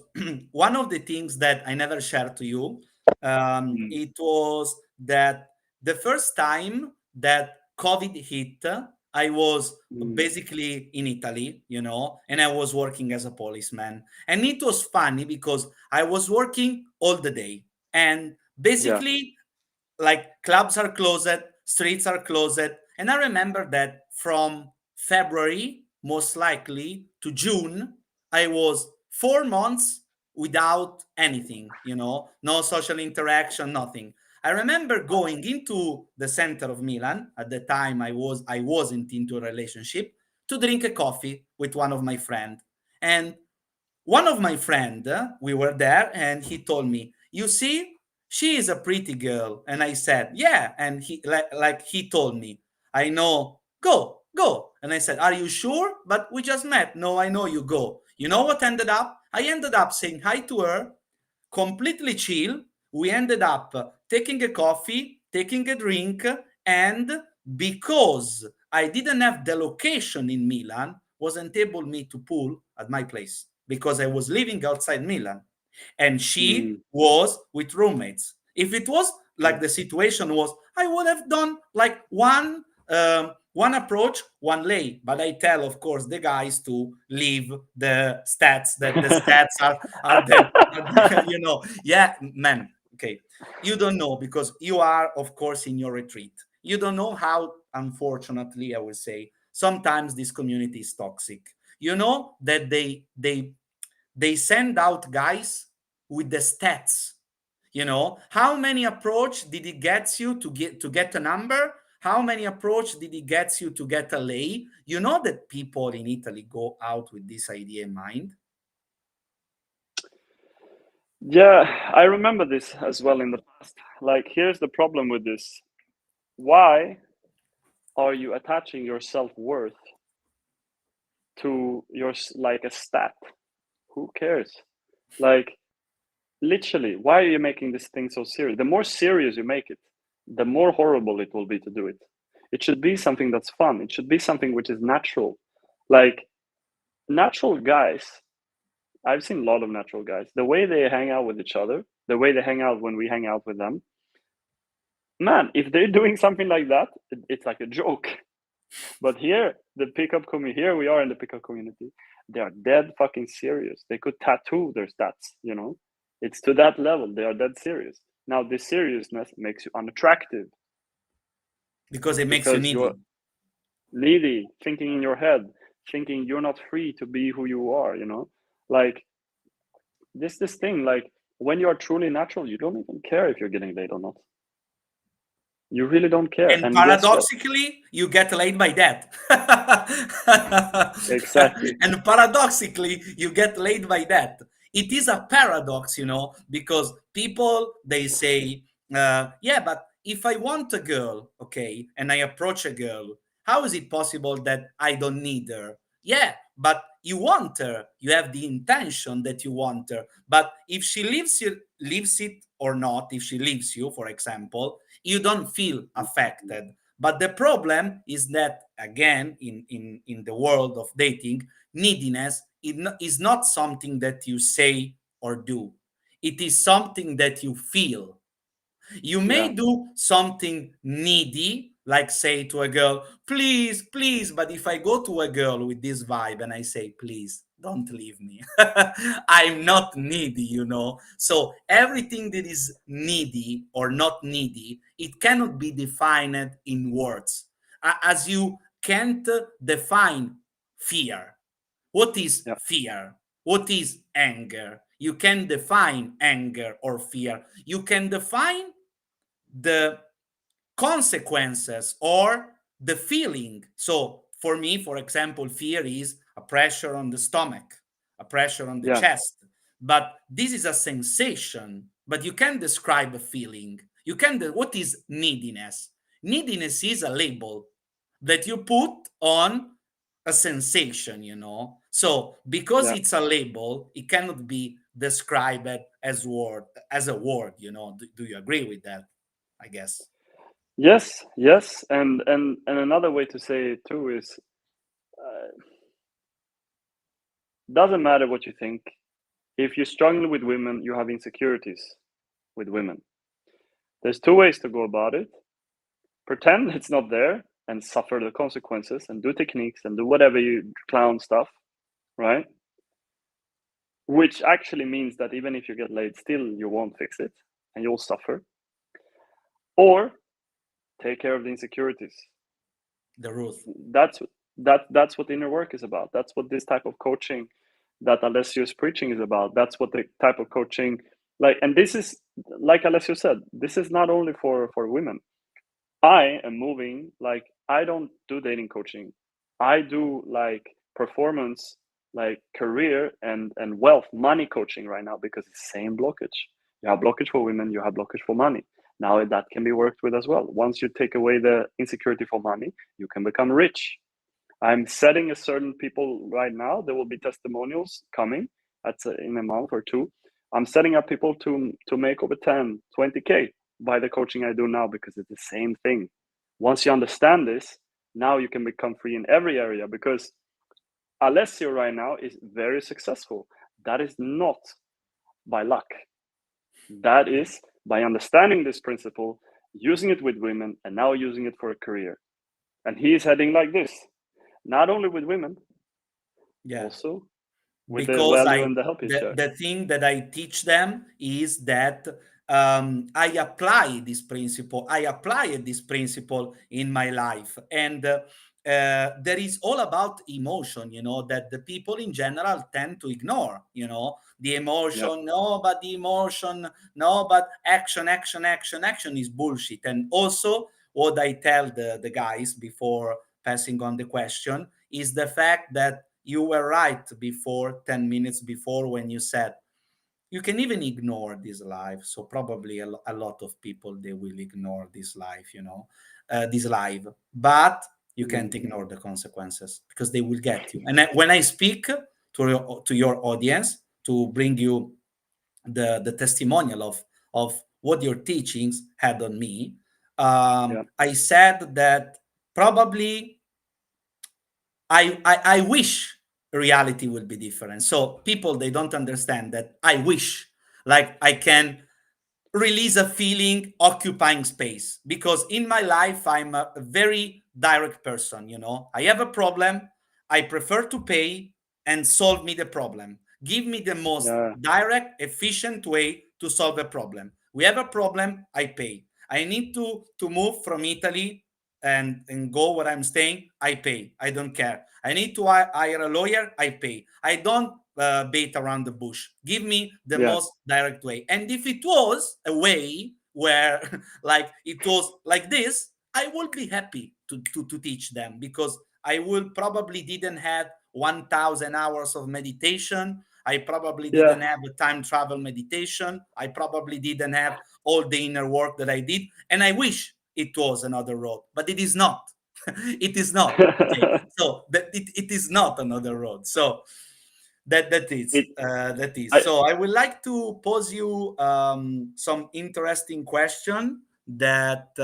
one of the things that I never shared to you, Mm, it was that the first time that COVID hit, I was mm, basically in Italy, and I was working as a policeman. And it was funny because I was working all the day. And yeah. basically, like, clubs are closed, streets are closed. And I remember that from February, most likely, to June, I was 4 months without anything, no social interaction, nothing. I remember going into the center of Milan. At the time, I wasn't into a relationship, to drink a coffee with one of my friends. And one of my friend, we were there, and he told me, "You see, she is a pretty girl." And I said, "Yeah." And he, like he told me, "I know, go." And I said, "Are you sure? But we just met." "No, I know, you go." You know what ended up? I ended up saying hi to her, completely chill. We ended up taking a coffee, taking a drink, and because I didn't have the location in Milan, wasn't able me to pull at my place because I was living outside Milan, and she Mm, was with roommates. If it was like mm, the situation was, I would have done like one approach, one lay. But I tell, of course, the guys to leave the stats, that the stats are the yeah, man. Okay, you don't know, because you are, of course, in your retreat. You don't know how, unfortunately, I will say, sometimes this community is toxic. That they send out guys with the stats. How many approach did it get you to get a number? How many approach did it get you to get a lay? That people in Italy go out with this idea in mind. yeah, I remember this as well in the past. Like, here's the problem with this. Why are you attaching your self-worth to like a stat? Who cares? Like, literally, why are you making this thing so serious? The more serious you make it, the more horrible it will be to do it. It should be something that's fun. It should be something which is natural. Like, natural guys, I've seen a lot of natural guys. The way they hang out with each other, the way they hang out when we hang out with them, man, if they're doing something like that, it's like a joke. But here, the pickup community, here we are in the pickup community, they are dead fucking serious. They could tattoo their stats. It's to that level. They are dead serious. Now, this seriousness makes you unattractive Because it makes you because you're, needy. needy, thinking in your head, thinking you're not free to be who you are, like this thing, like when you are truly natural, you don't even care if you're getting laid or not. You really don't care. And And guess what? paradoxically, you get laid by that. Exactly. And paradoxically, you get laid by that. It is a paradox, because people, they say, yeah, but if I want a girl, okay, and I approach a girl, how is it possible that I don't need her? Yeah, but you want her. You have the intention that you want her. But if she leaves it or not, if she leaves you, for example, you don't feel affected. But the problem is that, again, in the world of dating, neediness is not something that you say or do. It is something that you feel. You may Yeah. do something needy, like say to a girl, please, please. But if I go to a girl with this vibe and I say, please, don't leave me, I'm not needy. So everything that is needy or not needy, it cannot be defined in words. As you can't define fear. What is Yeah. fear? What is anger? You can define anger or fear. You can define the consequences or the feeling. So for me, for example, fear is a pressure on the stomach, a pressure on the Yeah. chest. But this is a sensation, but you can describe a feeling. You can, what is neediness? Neediness is a label that you put on a sensation. So because Yeah. it's a label, it cannot be described as a word. Do you agree with that? I guess. Yes. Yes. And another way to say it too is, doesn't matter what you think. If you struggle with women, you have insecurities with women. There's two ways to go about it. Pretend it's not there and suffer the consequences and do techniques and do whatever you clown stuff, right? Which actually means that even if you get laid, still you won't fix it and you'll suffer. Or take care of the insecurities. The Ruth. That's that's what inner work is about. That's what this type of coaching that Alessio is preaching is about. That's what the type of coaching, like, and this is, like Alessio said, this is not only for women. I am moving, like, I don't do dating coaching. I do like performance, like career and wealth, money coaching right now, because it's the same blockage. You have blockage for women, you have blockage for money. Now that can be worked with as well. Once you take away the insecurity for money, you can become rich. I'm setting a certain people right now. There will be testimonials coming in a month or two. I'm setting up people to make over 10, 20K by the coaching I do now, because it's the same thing. Once you understand this, now you can become free in every area, because Alessio right now is very successful. That is not by luck. That is by understanding this principle, using it with women, and now using it for a career. And he is heading like this, not only with women, Yeah. also with the Because value and the help he shares. the thing that I teach them is that I applied this principle in my life. And there is all about emotion, that the people in general tend to ignore, the Yeah, emotion. No, but the emotion, no, but action, action, action, action is bullshit. And also, what I tell the guys before passing on the question is the fact that you were right before, 10 minutes before, when you said you can even ignore this life. So probably a lot of people, they will ignore this life, this live, but you can't ignore the consequences, because they will get you. And when I speak to your audience, to bring you the testimonial of what your teachings had on me, yeah, I said that probably I wish reality would be different. So people, they don't understand that I wish, like, I can release a feeling occupying space, because in my life I'm a very direct person. I have a problem, I prefer to pay and solve me the problem. Give me the most yeah, direct, efficient way to solve a problem. We have a problem, I pay. I need to move from Italy and go where I'm staying, I pay. I don't care. I need to hire a lawyer, I pay. I don't beat around the bush. Give me the Yeah. most direct way. And if it was a way where like it was like this, I will be happy to teach them, because I will probably didn't have 1,000 hours of meditation. I probably Yeah. didn't have a time travel meditation. I probably didn't have all the inner work that I did. And I wish it was another road, but it is not. It is not. Okay. So it is not another road. So that is it that is. I So I would like to pose you some interesting question that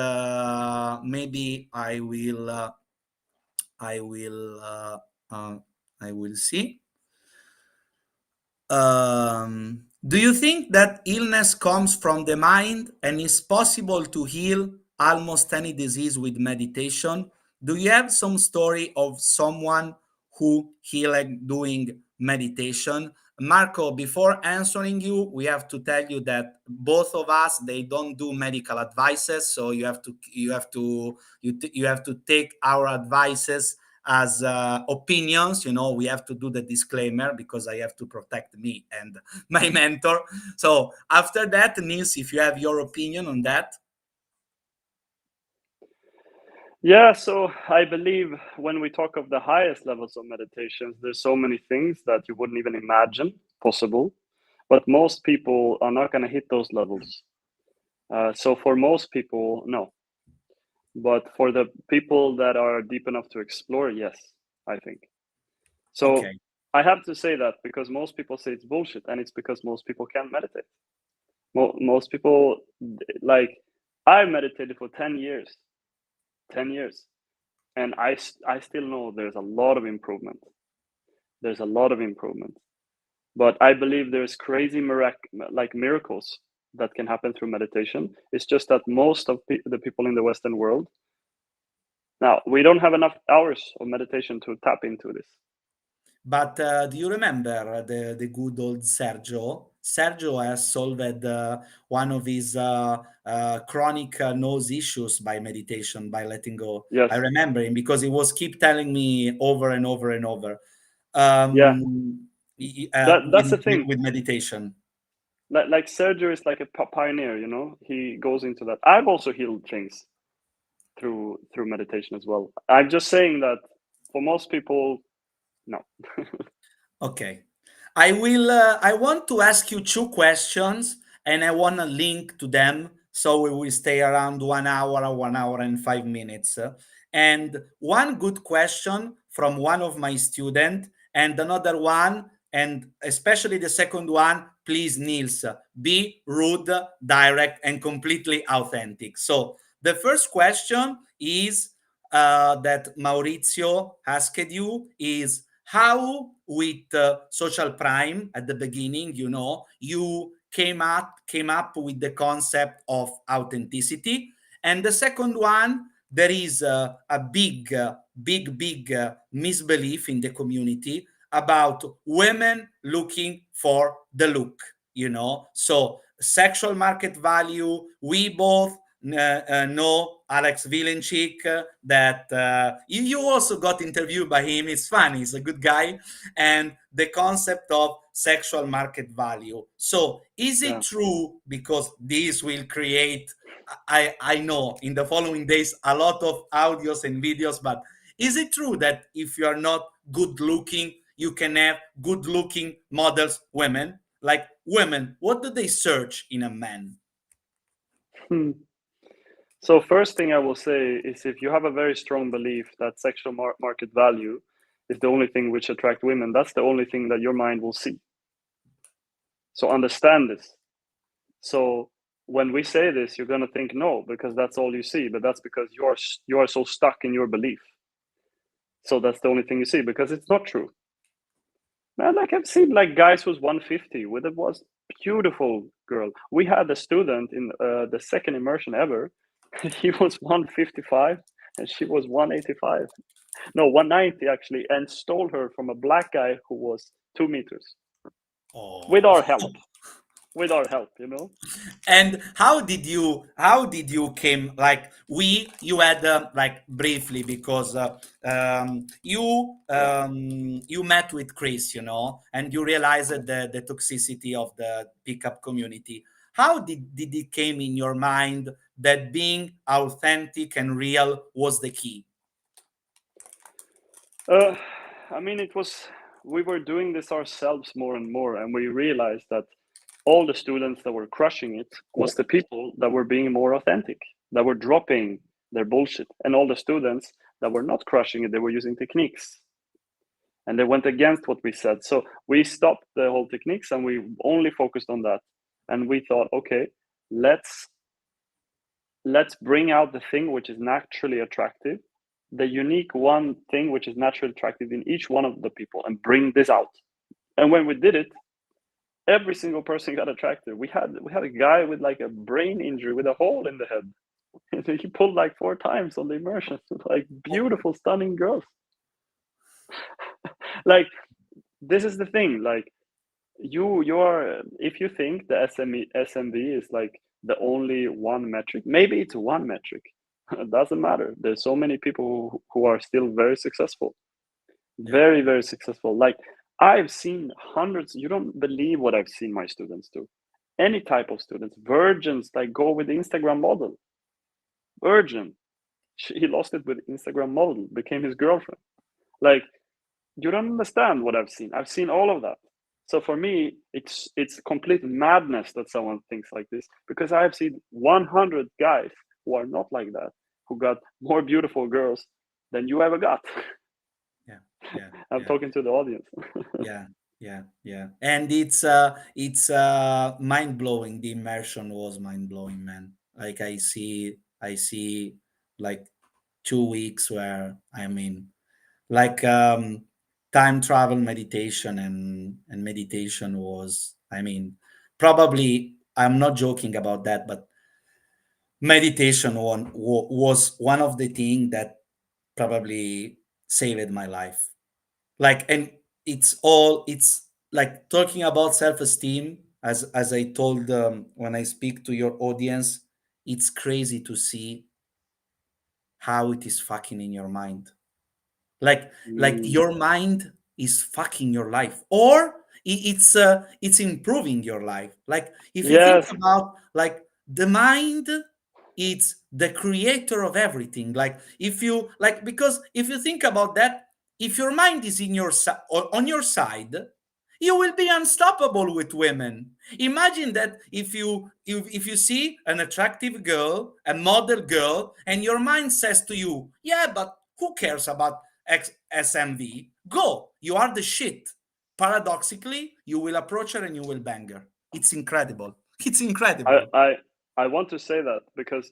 maybe I will uh, I will see. Do you think that illness comes from the mind and is possible to heal almost any disease with meditation? Do you have some story of someone who healed doing meditation? Marco, before answering you, we have to tell you that both of us, they don't do medical advices, so you have to take our advices as opinions. We have to do the disclaimer because I have to protect me and my mentor. So after that, Nils, if you have your opinion on that. Yeah, so I believe when we talk of the highest levels of meditations, there's so many things that you wouldn't even imagine possible, but most people are not going to hit those levels. So for most people, no. But for the people that are deep enough to explore, yes, I think. So Okay. I have to say that because most people say it's bullshit, and it's because most people can't meditate. Most people, like, I meditated for 10 years, 10 years. And I still know there's a lot of improvement. There's a lot of improvement. But I believe there's crazy miracles that can happen through meditation. It's just that most of the people in the Western world, now, we don't have enough hours of meditation to tap into this. But do you remember the good old Sergio? Sergio has solved one of his chronic nose issues by meditation, by letting go. I Yes. remember him because he was keep telling me over and over and over, Yeah. That's the thing. with meditation. Like Sergio is like a pioneer, he goes into that. I've also healed things through meditation as well. I'm just saying that for most people, no. Okay. I want to ask you two questions, and I want to link to them so we will stay around 1 hour and 5 minutes. And one good question from one of my students, and another one, and especially the second one, please, Nils, be rude, direct, and completely authentic. So the first question is that Maurizio asked you is, how with social prime at the beginning, you came up with the concept of authenticity. And the second one, there is a big misbelief in the community about women looking for the look, so sexual market value. We both know Alex Vilenchik, that you also got interviewed by him. It's funny, he's a good guy. And the concept of sexual market value. So is it Yeah. true, because this will create, I know in the following days, a lot of audios and videos, but is it true that if you are not good looking, you can have good looking models, women? Like, women, what do they search in a man? Hmm. So first thing I will say is, if you have a very strong belief that sexual market value is the only thing which attract women, that's the only thing that your mind will see. So understand this. So when we say this, you're going to think no, because that's all you see, but that's because you are so stuck in your belief. So that's the only thing you see, because it's not true. Man, like, I've seen like guys who's 150 with a was beautiful girl. We had a student in the second immersion ever. He was 155 and she was 185. No, 190 actually, and stole her from a black guy who was 2 meters with Oh, our help. with our help, you know. And how did you came, like, you had, like, briefly, because Yeah. you met with Chris, and you realized the toxicity of the pickup community. How did it came in your mind that being authentic and real was the key? Uh, I mean, we were doing this ourselves more and more, and we realized that all the students that were crushing it was the people that were being more authentic, that were dropping their bullshit, and all the students that were not crushing it, they were using techniques, and they went against what we said. So we stopped the whole techniques, and we only focused on that. And we thought, okay, let's bring out the thing which is naturally attractive, the unique one thing which is naturally attractive in each one of the people, and bring this out. And when we did it, every single person got attracted. We had a guy with like a brain injury with a hole in the head. He pulled like 4 times on the immersion. Like beautiful, stunning girls. Like this is the thing. Like you're if you think the SMV is like the only one metric, maybe it's one metric. It doesn't matter. There's so many people who are still very successful, Yeah. very very successful. Like I've seen hundreds. You don't believe what I've seen my students do. Any type of students, virgins, like go with the Instagram model. Virgin, he lost it with Instagram model, became his girlfriend. Like you don't understand what I've seen. I've seen all of that. So for me, it's complete madness that someone thinks like this, because I've seen 100 guys who are not like that, who got more beautiful girls than you ever got. Yeah. Yeah. I'm Yeah. talking to the audience. Yeah, yeah, yeah. And it's mind blowing. The immersion was mind blowing, man. Like I see like 2 weeks where, I mean, like, time travel meditation, and meditation was, I mean, probably, I'm not joking about that, but meditation was one of the things that probably saved my life. Like, and it's like talking about self-esteem, as I told, when I speak to your audience, it's crazy to see how it is fucking in your mind. Like Mm, your mind is fucking your life, or it's improving your life. Like, if you think yes, about, like, the mind, it's the creator of everything. Like, if you like, because if you think about that, if your mind is in your on your side, you will be unstoppable with women. Imagine that, if you see an attractive girl, a model girl, and your mind says to you, yeah, but who cares about SMV? Go, you are the shit. Paradoxically, you will approach her and you will bang her. It's incredible. It's I, incredible. I I want to say that because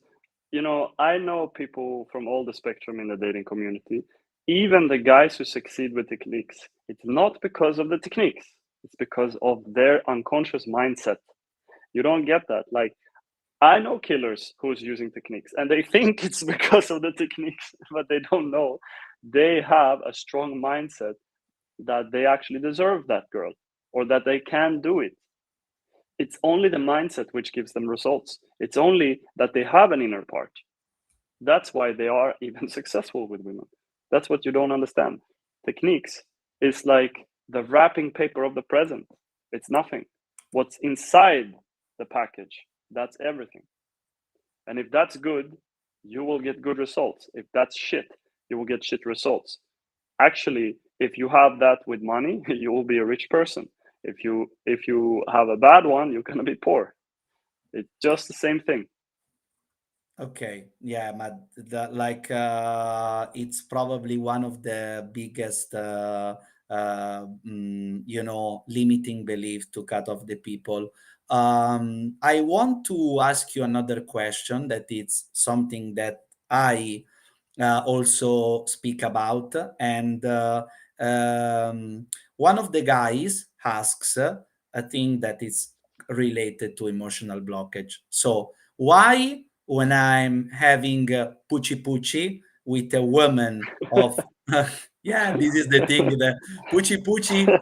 I know people from all the spectrum in the dating community. Even the guys who succeed with techniques, it's not because of the techniques. It's because of their unconscious mindset. You don't get that. Like I know killers who's using techniques and they think it's because of the techniques, but they don't know. They have a strong mindset that they actually deserve that girl or that they can do it. It's only the mindset which gives them results. It's only that they have an inner part. That's why they are even successful with women. That's what you don't understand. Techniques is like the wrapping paper of the present. It's nothing. What's inside the package, that's everything. And if that's good, you will get good results. If that's shit, you will get shit results. Actually, if you have that with money, you will be a rich person. If you have a bad one, you're gonna be poor. It's just the same thing. Okay, yeah, but like, it's probably one of the biggest, limiting belief to cut off the people. I want to ask you another question, that it's something that I also speak about, and one of the guys asks a thing that is related to emotional blockage. So, why, when I'm having pucci pucci with a woman of yeah, this is the thing. The pucci pucci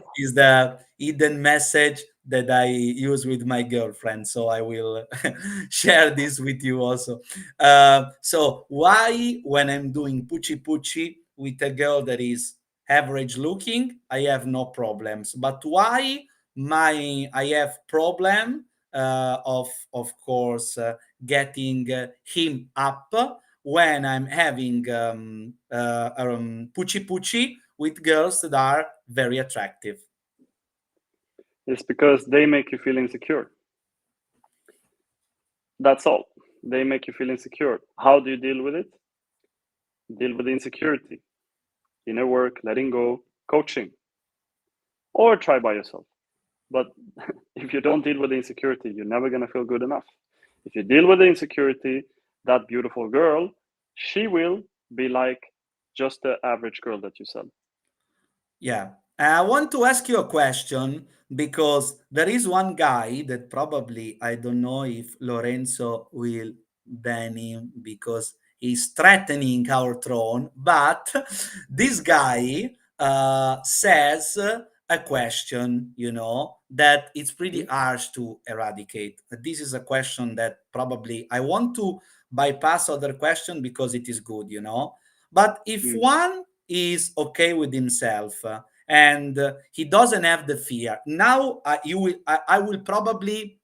hidden message that I use with my girlfriend. So I will share this with you also. So why, when I'm doing pucci pucci with a girl that is average looking, I have no problems. But why I have problem of course getting him up when I'm having pucci pucci with girls that are very attractive. It's because they make you feel insecure. That's all. They make you feel insecure. How do you deal with it? Deal with the insecurity. Inner work, letting go, coaching, or try by yourself. But if you don't deal with the insecurity, you're never going to feel good enough. If you deal with the insecurity, that beautiful girl, she will be like just the average girl that you said. Yeah. I want to ask you a question because there is one guy that probably I don't know if Lorenzo will ban him because he's threatening our throne, but this guy says a question, that it's pretty harsh to eradicate. This is a question that probably I want to bypass other question because it is good. But if one is okay with himself and he doesn't have the fear, now I will probably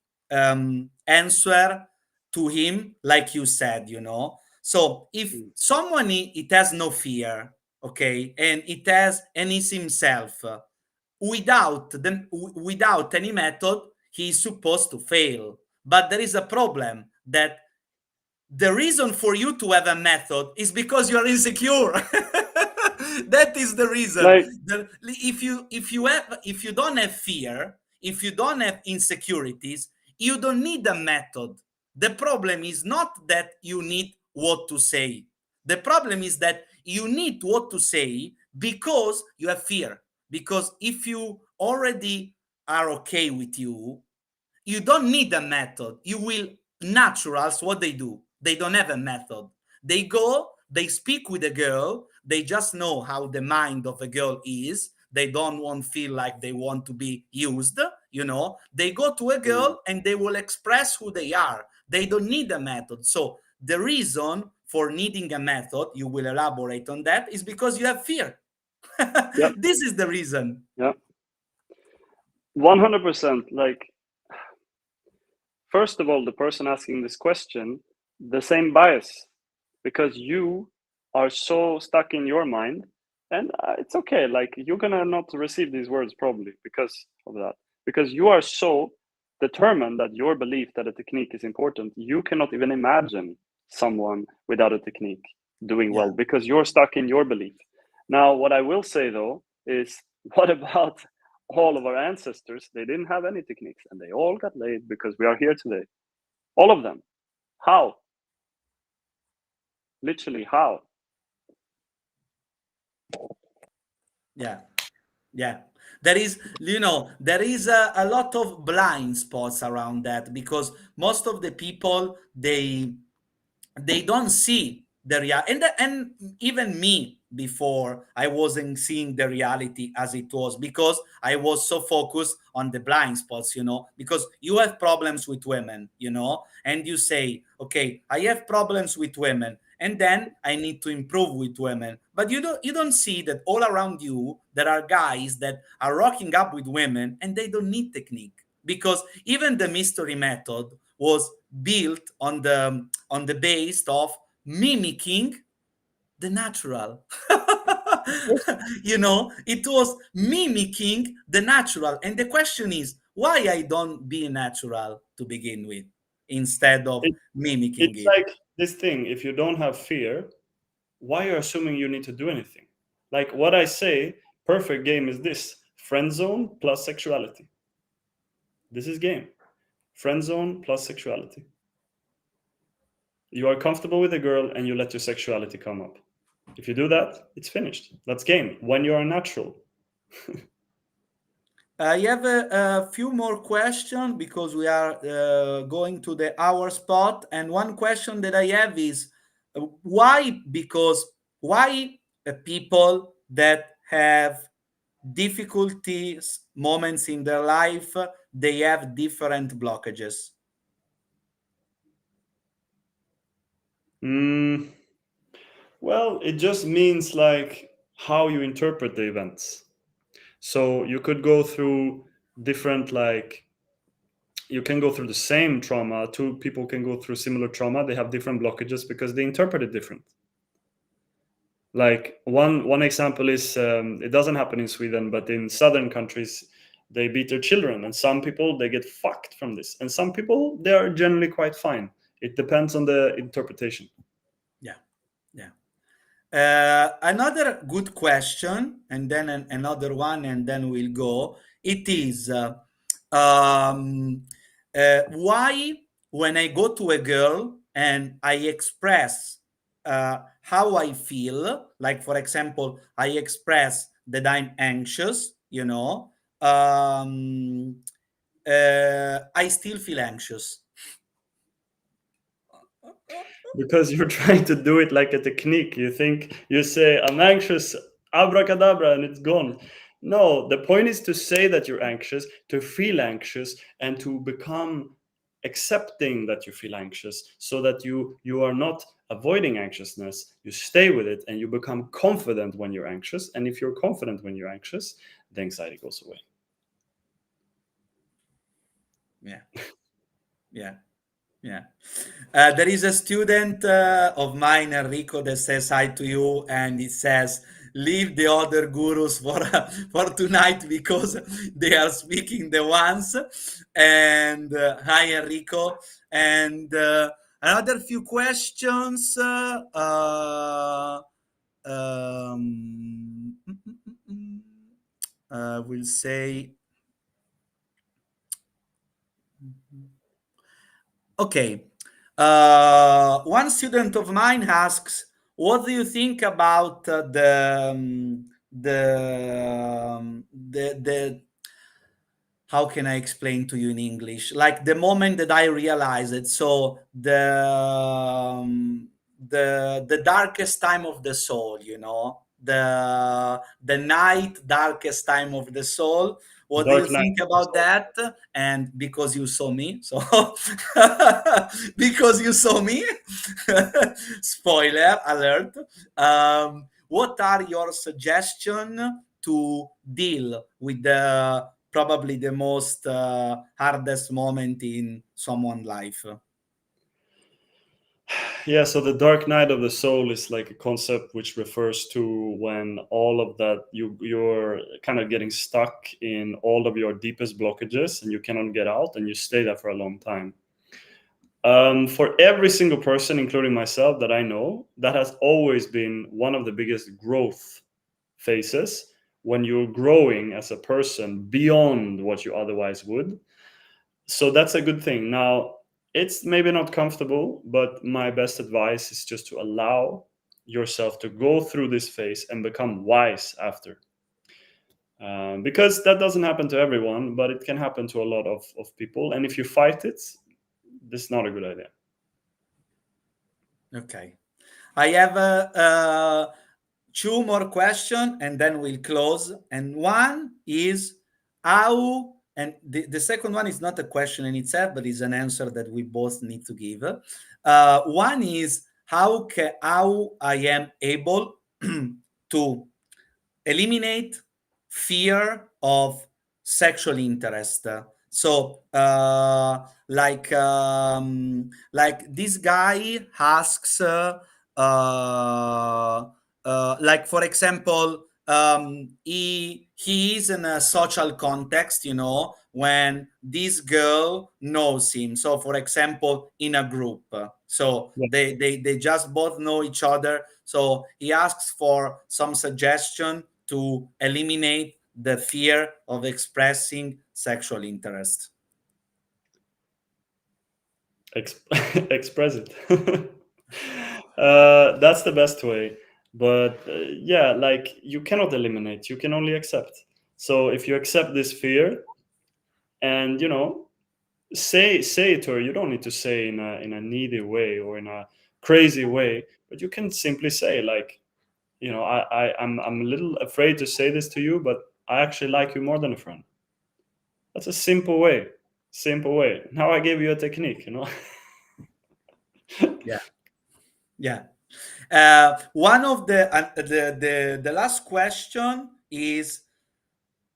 answer to him like you said. So if someone it has no fear, okay, and is himself, without any method, he is supposed to fail. But there is a problem that the reason for you to have a method is because you are insecure. That is the reason. Like, If you don't have fear, if you don't have insecurities, you don't need a method. The problem is not that you need what to say. The problem is that you need what to say because you have fear. Because if you already are okay with you don't need a method. You will naturals what they do. They don't have a method. They go, they speak with a girl, they just know how the mind of a girl is. They don't want feel like they want to be used. They go to a girl and they will express who they are. They don't need a method. So the reason for needing a method, you will elaborate on that, is because you have fear. yeah, This is the reason. yeah, 100%. Like, first of all, the person asking this question, the same bias, because you are so stuck in your mind, and it's okay. Like, you're gonna not receive these words probably because of that, because you are so determined that your belief that a technique is important, you cannot even imagine someone without a technique doing well Yeah. because you're stuck in your belief. Now, what I will say though is, what about all of our ancestors? They didn't have any techniques and they all got laid because we are here today. All of them. How? Literally, how? Yeah. Yeah. There is a lot of blind spots around that because most of the people they don't see the real and even me before I wasn't seeing the reality as it was because I was so focused on the blind spots. Because you have problems with women, and you say, okay, I have problems with women and then I need to improve with women, but you don't see that all around you there are guys that are rocking up with women and they don't need technique because even the mystery method was built on the base of mimicking the natural. It was mimicking the natural, and the question is why I don't be natural to begin with instead of It, mimicking it's it. like this thing. If you don't have fear, why are you assuming you need to do anything? Like what I say, perfect game is this: friend zone plus sexuality. This is game. Friend zone plus sexuality. You are comfortable with a girl and you let your sexuality come up. If you do that, it's finished. That's game. When you are natural. I have a few more questions because we are going to the hour spot. And one question that I have is why? Because why people that have difficulties, moments in their life, they have different blockages? Well, it just means like how you interpret the events. So you could go through different, like, you can go through the same trauma. Two people can go through similar trauma. They have different blockages because they interpret it different. Like one example is, it doesn't happen in Sweden, but in southern countries, they beat their children, and some people, they get fucked from this, and some people, they are generally quite fine. It depends on the interpretation. Yeah, yeah. Another good question, and then another one, and then we'll go. It is why, when I go to a girl and I express how I feel, like for example, I express that I'm anxious, I still feel anxious. Because you're trying to do it like a technique. You think, you say, I'm anxious, abracadabra, and it's gone. No, the point is to say that you're anxious, to feel anxious, and to become accepting that you feel anxious, so that you are not avoiding anxiousness. You stay with it, and you become confident when you're anxious. And if you're confident when you're anxious, the anxiety goes away. Yeah, yeah. Yeah. There is a student of mine, Enrico, that says hi to you, and it says, leave the other gurus for tonight because they are speaking the ones. And hi, Enrico. And another few questions. We'll say, okay. One student of mine asks, "What do you think about the how can I explain to you in English? Like the moment that I realized it. So the darkest time of the soul, the night darkest time of the soul. What do you Dark night think of the about soul. that? And because you saw me, so because you saw me, spoiler alert. What are your suggestions to deal with the probably the most hardest moment in someone's life? Yeah, so the dark night of the soul is like a concept which refers to when all of that, you're kind of getting stuck in all of your deepest blockages, and you cannot get out, and you stay there for a long time. For every single person, including myself, that I know, that has always been one of the biggest growth phases, when you're growing as a person beyond what you otherwise would. So that's a good thing. Now, it's maybe not comfortable, but my best advice is just to allow yourself to go through this phase and become wise after. Because that doesn't happen to everyone, but it can happen to a lot of people. And if you fight it, this is not a good idea. Okay. I have two more questions and then we'll close. And one is how, and the second one is not a question in itself, but is an answer that we both need to give. One is how I am able to eliminate fear of sexual interest. So, like this guy asks, like for example, he is in a social context, when this girl knows him. So, for example, in a group, so Yeah. they just both know each other. So he asks for some suggestion to eliminate the fear of expressing sexual interest. Express it. That's the best way. But yeah, like, you cannot eliminate, you can only accept. So if you accept this fear, and say it to her. You don't need to say in a needy way or in a crazy way, but you can simply say, like, I'm a little afraid to say this to you, but I actually like you more than a friend. That's a simple way. Simple way. Now I gave you a technique, you know. Yeah, yeah. One of the last question is,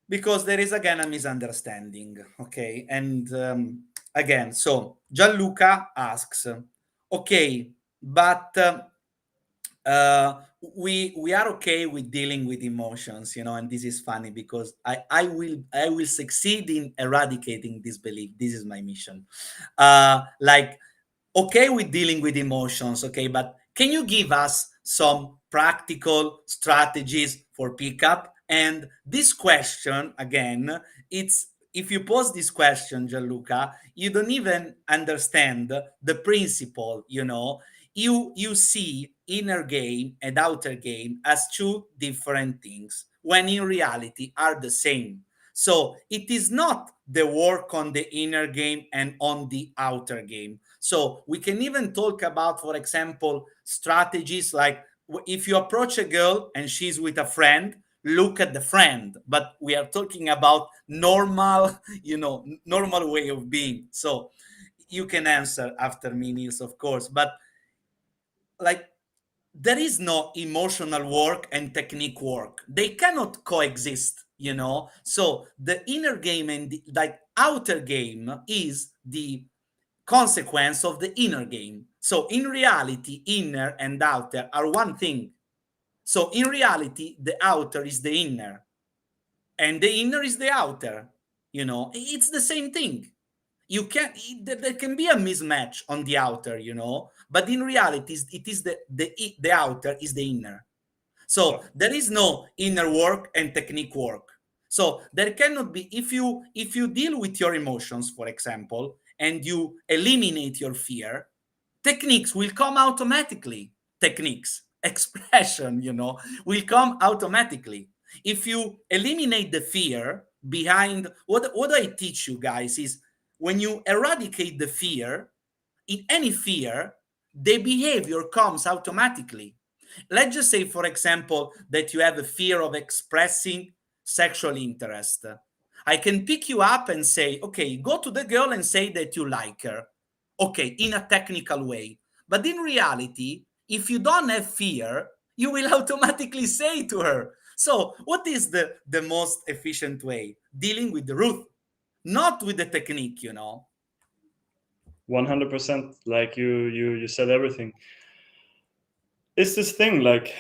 because there is again a misunderstanding, okay? And again, so Gianluca asks, okay, but we are okay with dealing with emotions, and this is funny because I will succeed in eradicating this belief. This is my mission. Like, okay with dealing with emotions, okay, but can you give us some practical strategies for pickup? And this question, again, it's, if you pose this question, Gianluca, you don't even understand the principle. You see inner game and outer game as two different things, when in reality are the same. So it is not the work on the inner game and on the outer game. So we can even talk about, for example, strategies like, if you approach a girl and she's with a friend, look at the friend. But we are talking about normal, normal way of being. So you can answer after me, Nils, of course. But like, there is no emotional work and technique work. They cannot coexist. So the inner game and the like outer game is the consequence of the inner game. So in reality, inner and outer are one thing. So in reality, the outer is the inner and the inner is the outer. It's the same thing. You can There can be a mismatch on the outer, but in reality it is the outer is the inner. Yeah. So there is no inner work and technique work. So there cannot be, if you deal with your emotions, for example, and you eliminate your fear, techniques will come automatically. Techniques, expression, will come automatically. If you eliminate the fear behind, what I teach you guys is, when you eradicate the fear, in any fear, the behavior comes automatically. Let's just say, for example, that you have a fear of expressing sexual interest. I can pick you up and say, okay, go to the girl and say that you like her. Okay, in a technical way. But in reality, if you don't have fear, you will automatically say to her. So, what is the most efficient way? Dealing with the root, not with the technique. 100%. Like you said everything. It's this thing, like,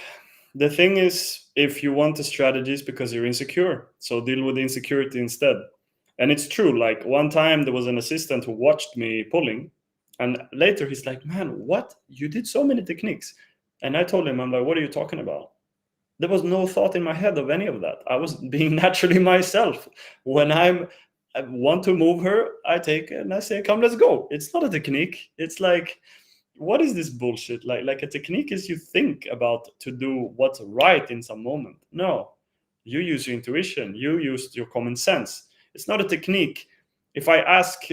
the thing is, if you want the strategies because you're insecure, so deal with the insecurity instead. And it's true, like, one time there was an assistant who watched me pulling, and later he's like, man, what, you did so many techniques. And I told him, I'm like, what are you talking about? There was no thought in my head of any of that. I was being naturally myself. When I want to move her, I take and I say, come, let's go. It's not a technique. It's like, what is this bullshit? Like a technique is you think about to do what's right in some moment. No, you use your intuition, you use your common sense. It's not a technique. If I ask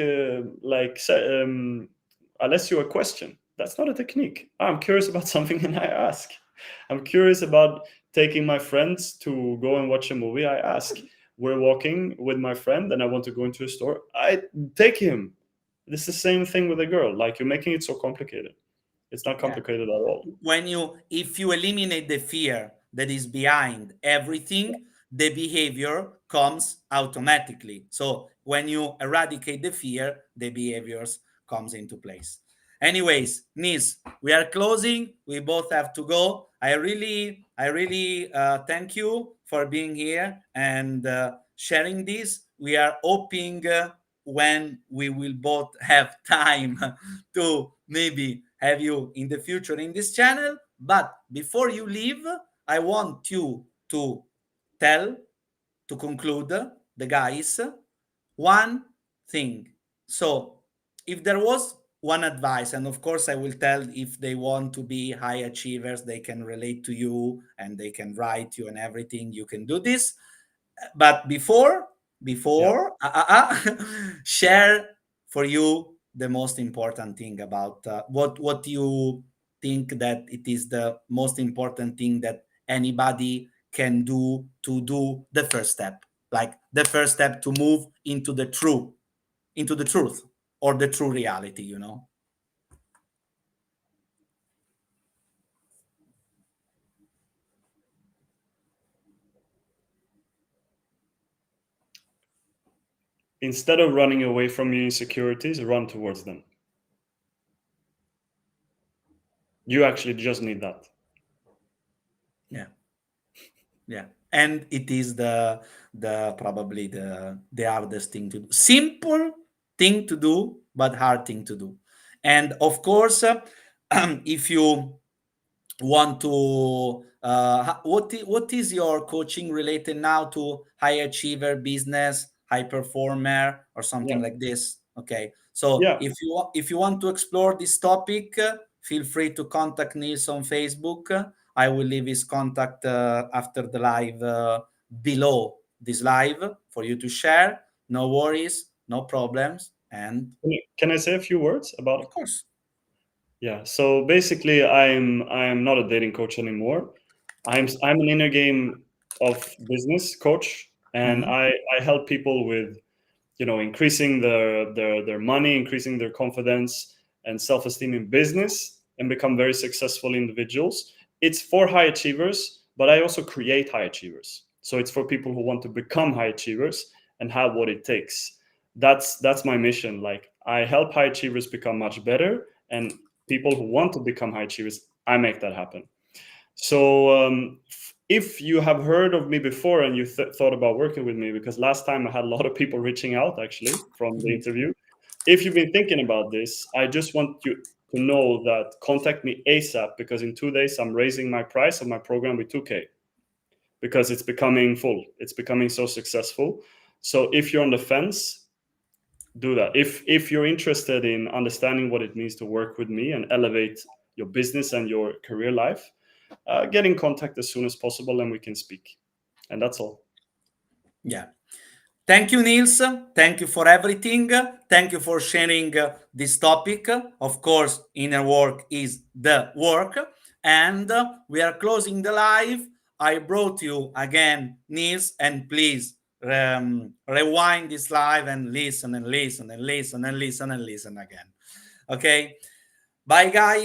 Alessio a question, that's not a technique. I'm curious about something and I ask. I'm curious about taking my friends to go and watch a movie. I ask. We're walking with my friend and I want to go into a store, I take him. It's the same thing with a girl. Like, you're making it so complicated. It's not Yeah. complicated at all. If you eliminate the fear that is behind everything, the behavior comes automatically. So when you eradicate the fear, the behaviors comes into place. Anyways, Nils, we are closing. We both have to go. I really thank you for being here and sharing this. We are hoping when we will both have time to maybe have you in the future in this channel. But before you leave, I want you to tell, to conclude, the guys, one thing. So if there was one advice, and of course I will tell, if they want to be high achievers, they can relate to you and they can write you and everything, you can do this. But before Yeah. before share for you the most important thing about what you think that it is the most important thing that anybody can do to do the first step, like the first step to move into the truth or the true reality, you know. Instead of running away from your insecurities, run towards them. You actually just need that. Yeah. Yeah. And it is the probably the hardest thing to do. Simple thing to do, but hard thing to do. And of course, if you want to what is your coaching related now to high achiever, business, high performer, or something Yeah. like this? Okay, so Yeah. if you want to explore this topic, feel free to contact Nils on Facebook. I will leave his contact after the live, below this live, for you to share. No worries, no problems, and Can I say a few words about it? of course. Yeah. So basically, I'm not a dating coach anymore. I'm an inner game of business coach, and Mhm. I help people with, increasing their money, increasing their confidence and self-esteem in business, and become very successful individuals. It's for high achievers, but I also create high achievers. So it's for people who want to become high achievers and have what it takes. That's my mission. Like, I help high achievers become much better, and people who want to become high achievers, I make that happen. So if you have heard of me before and you thought about working with me, because last time I had a lot of people reaching out actually from the interview. If you've been thinking about this, I just want you to know that contact me ASAP, because in 2 days I'm raising my price of my program with 2K, because it's becoming full. It's becoming so successful. So if you're on the fence, do that. If you're interested in understanding what it means to work with me and elevate your business and your career life, get in contact as soon as possible and we can speak. And that's all. Yeah. Thank you, Nils. Thank you for everything. Thank you for sharing this topic. Of course, inner work is the work. And we are closing the live. I brought you again, Nils, and please rewind this live and listen and listen and listen and listen and listen again. Okay. Bye, guys.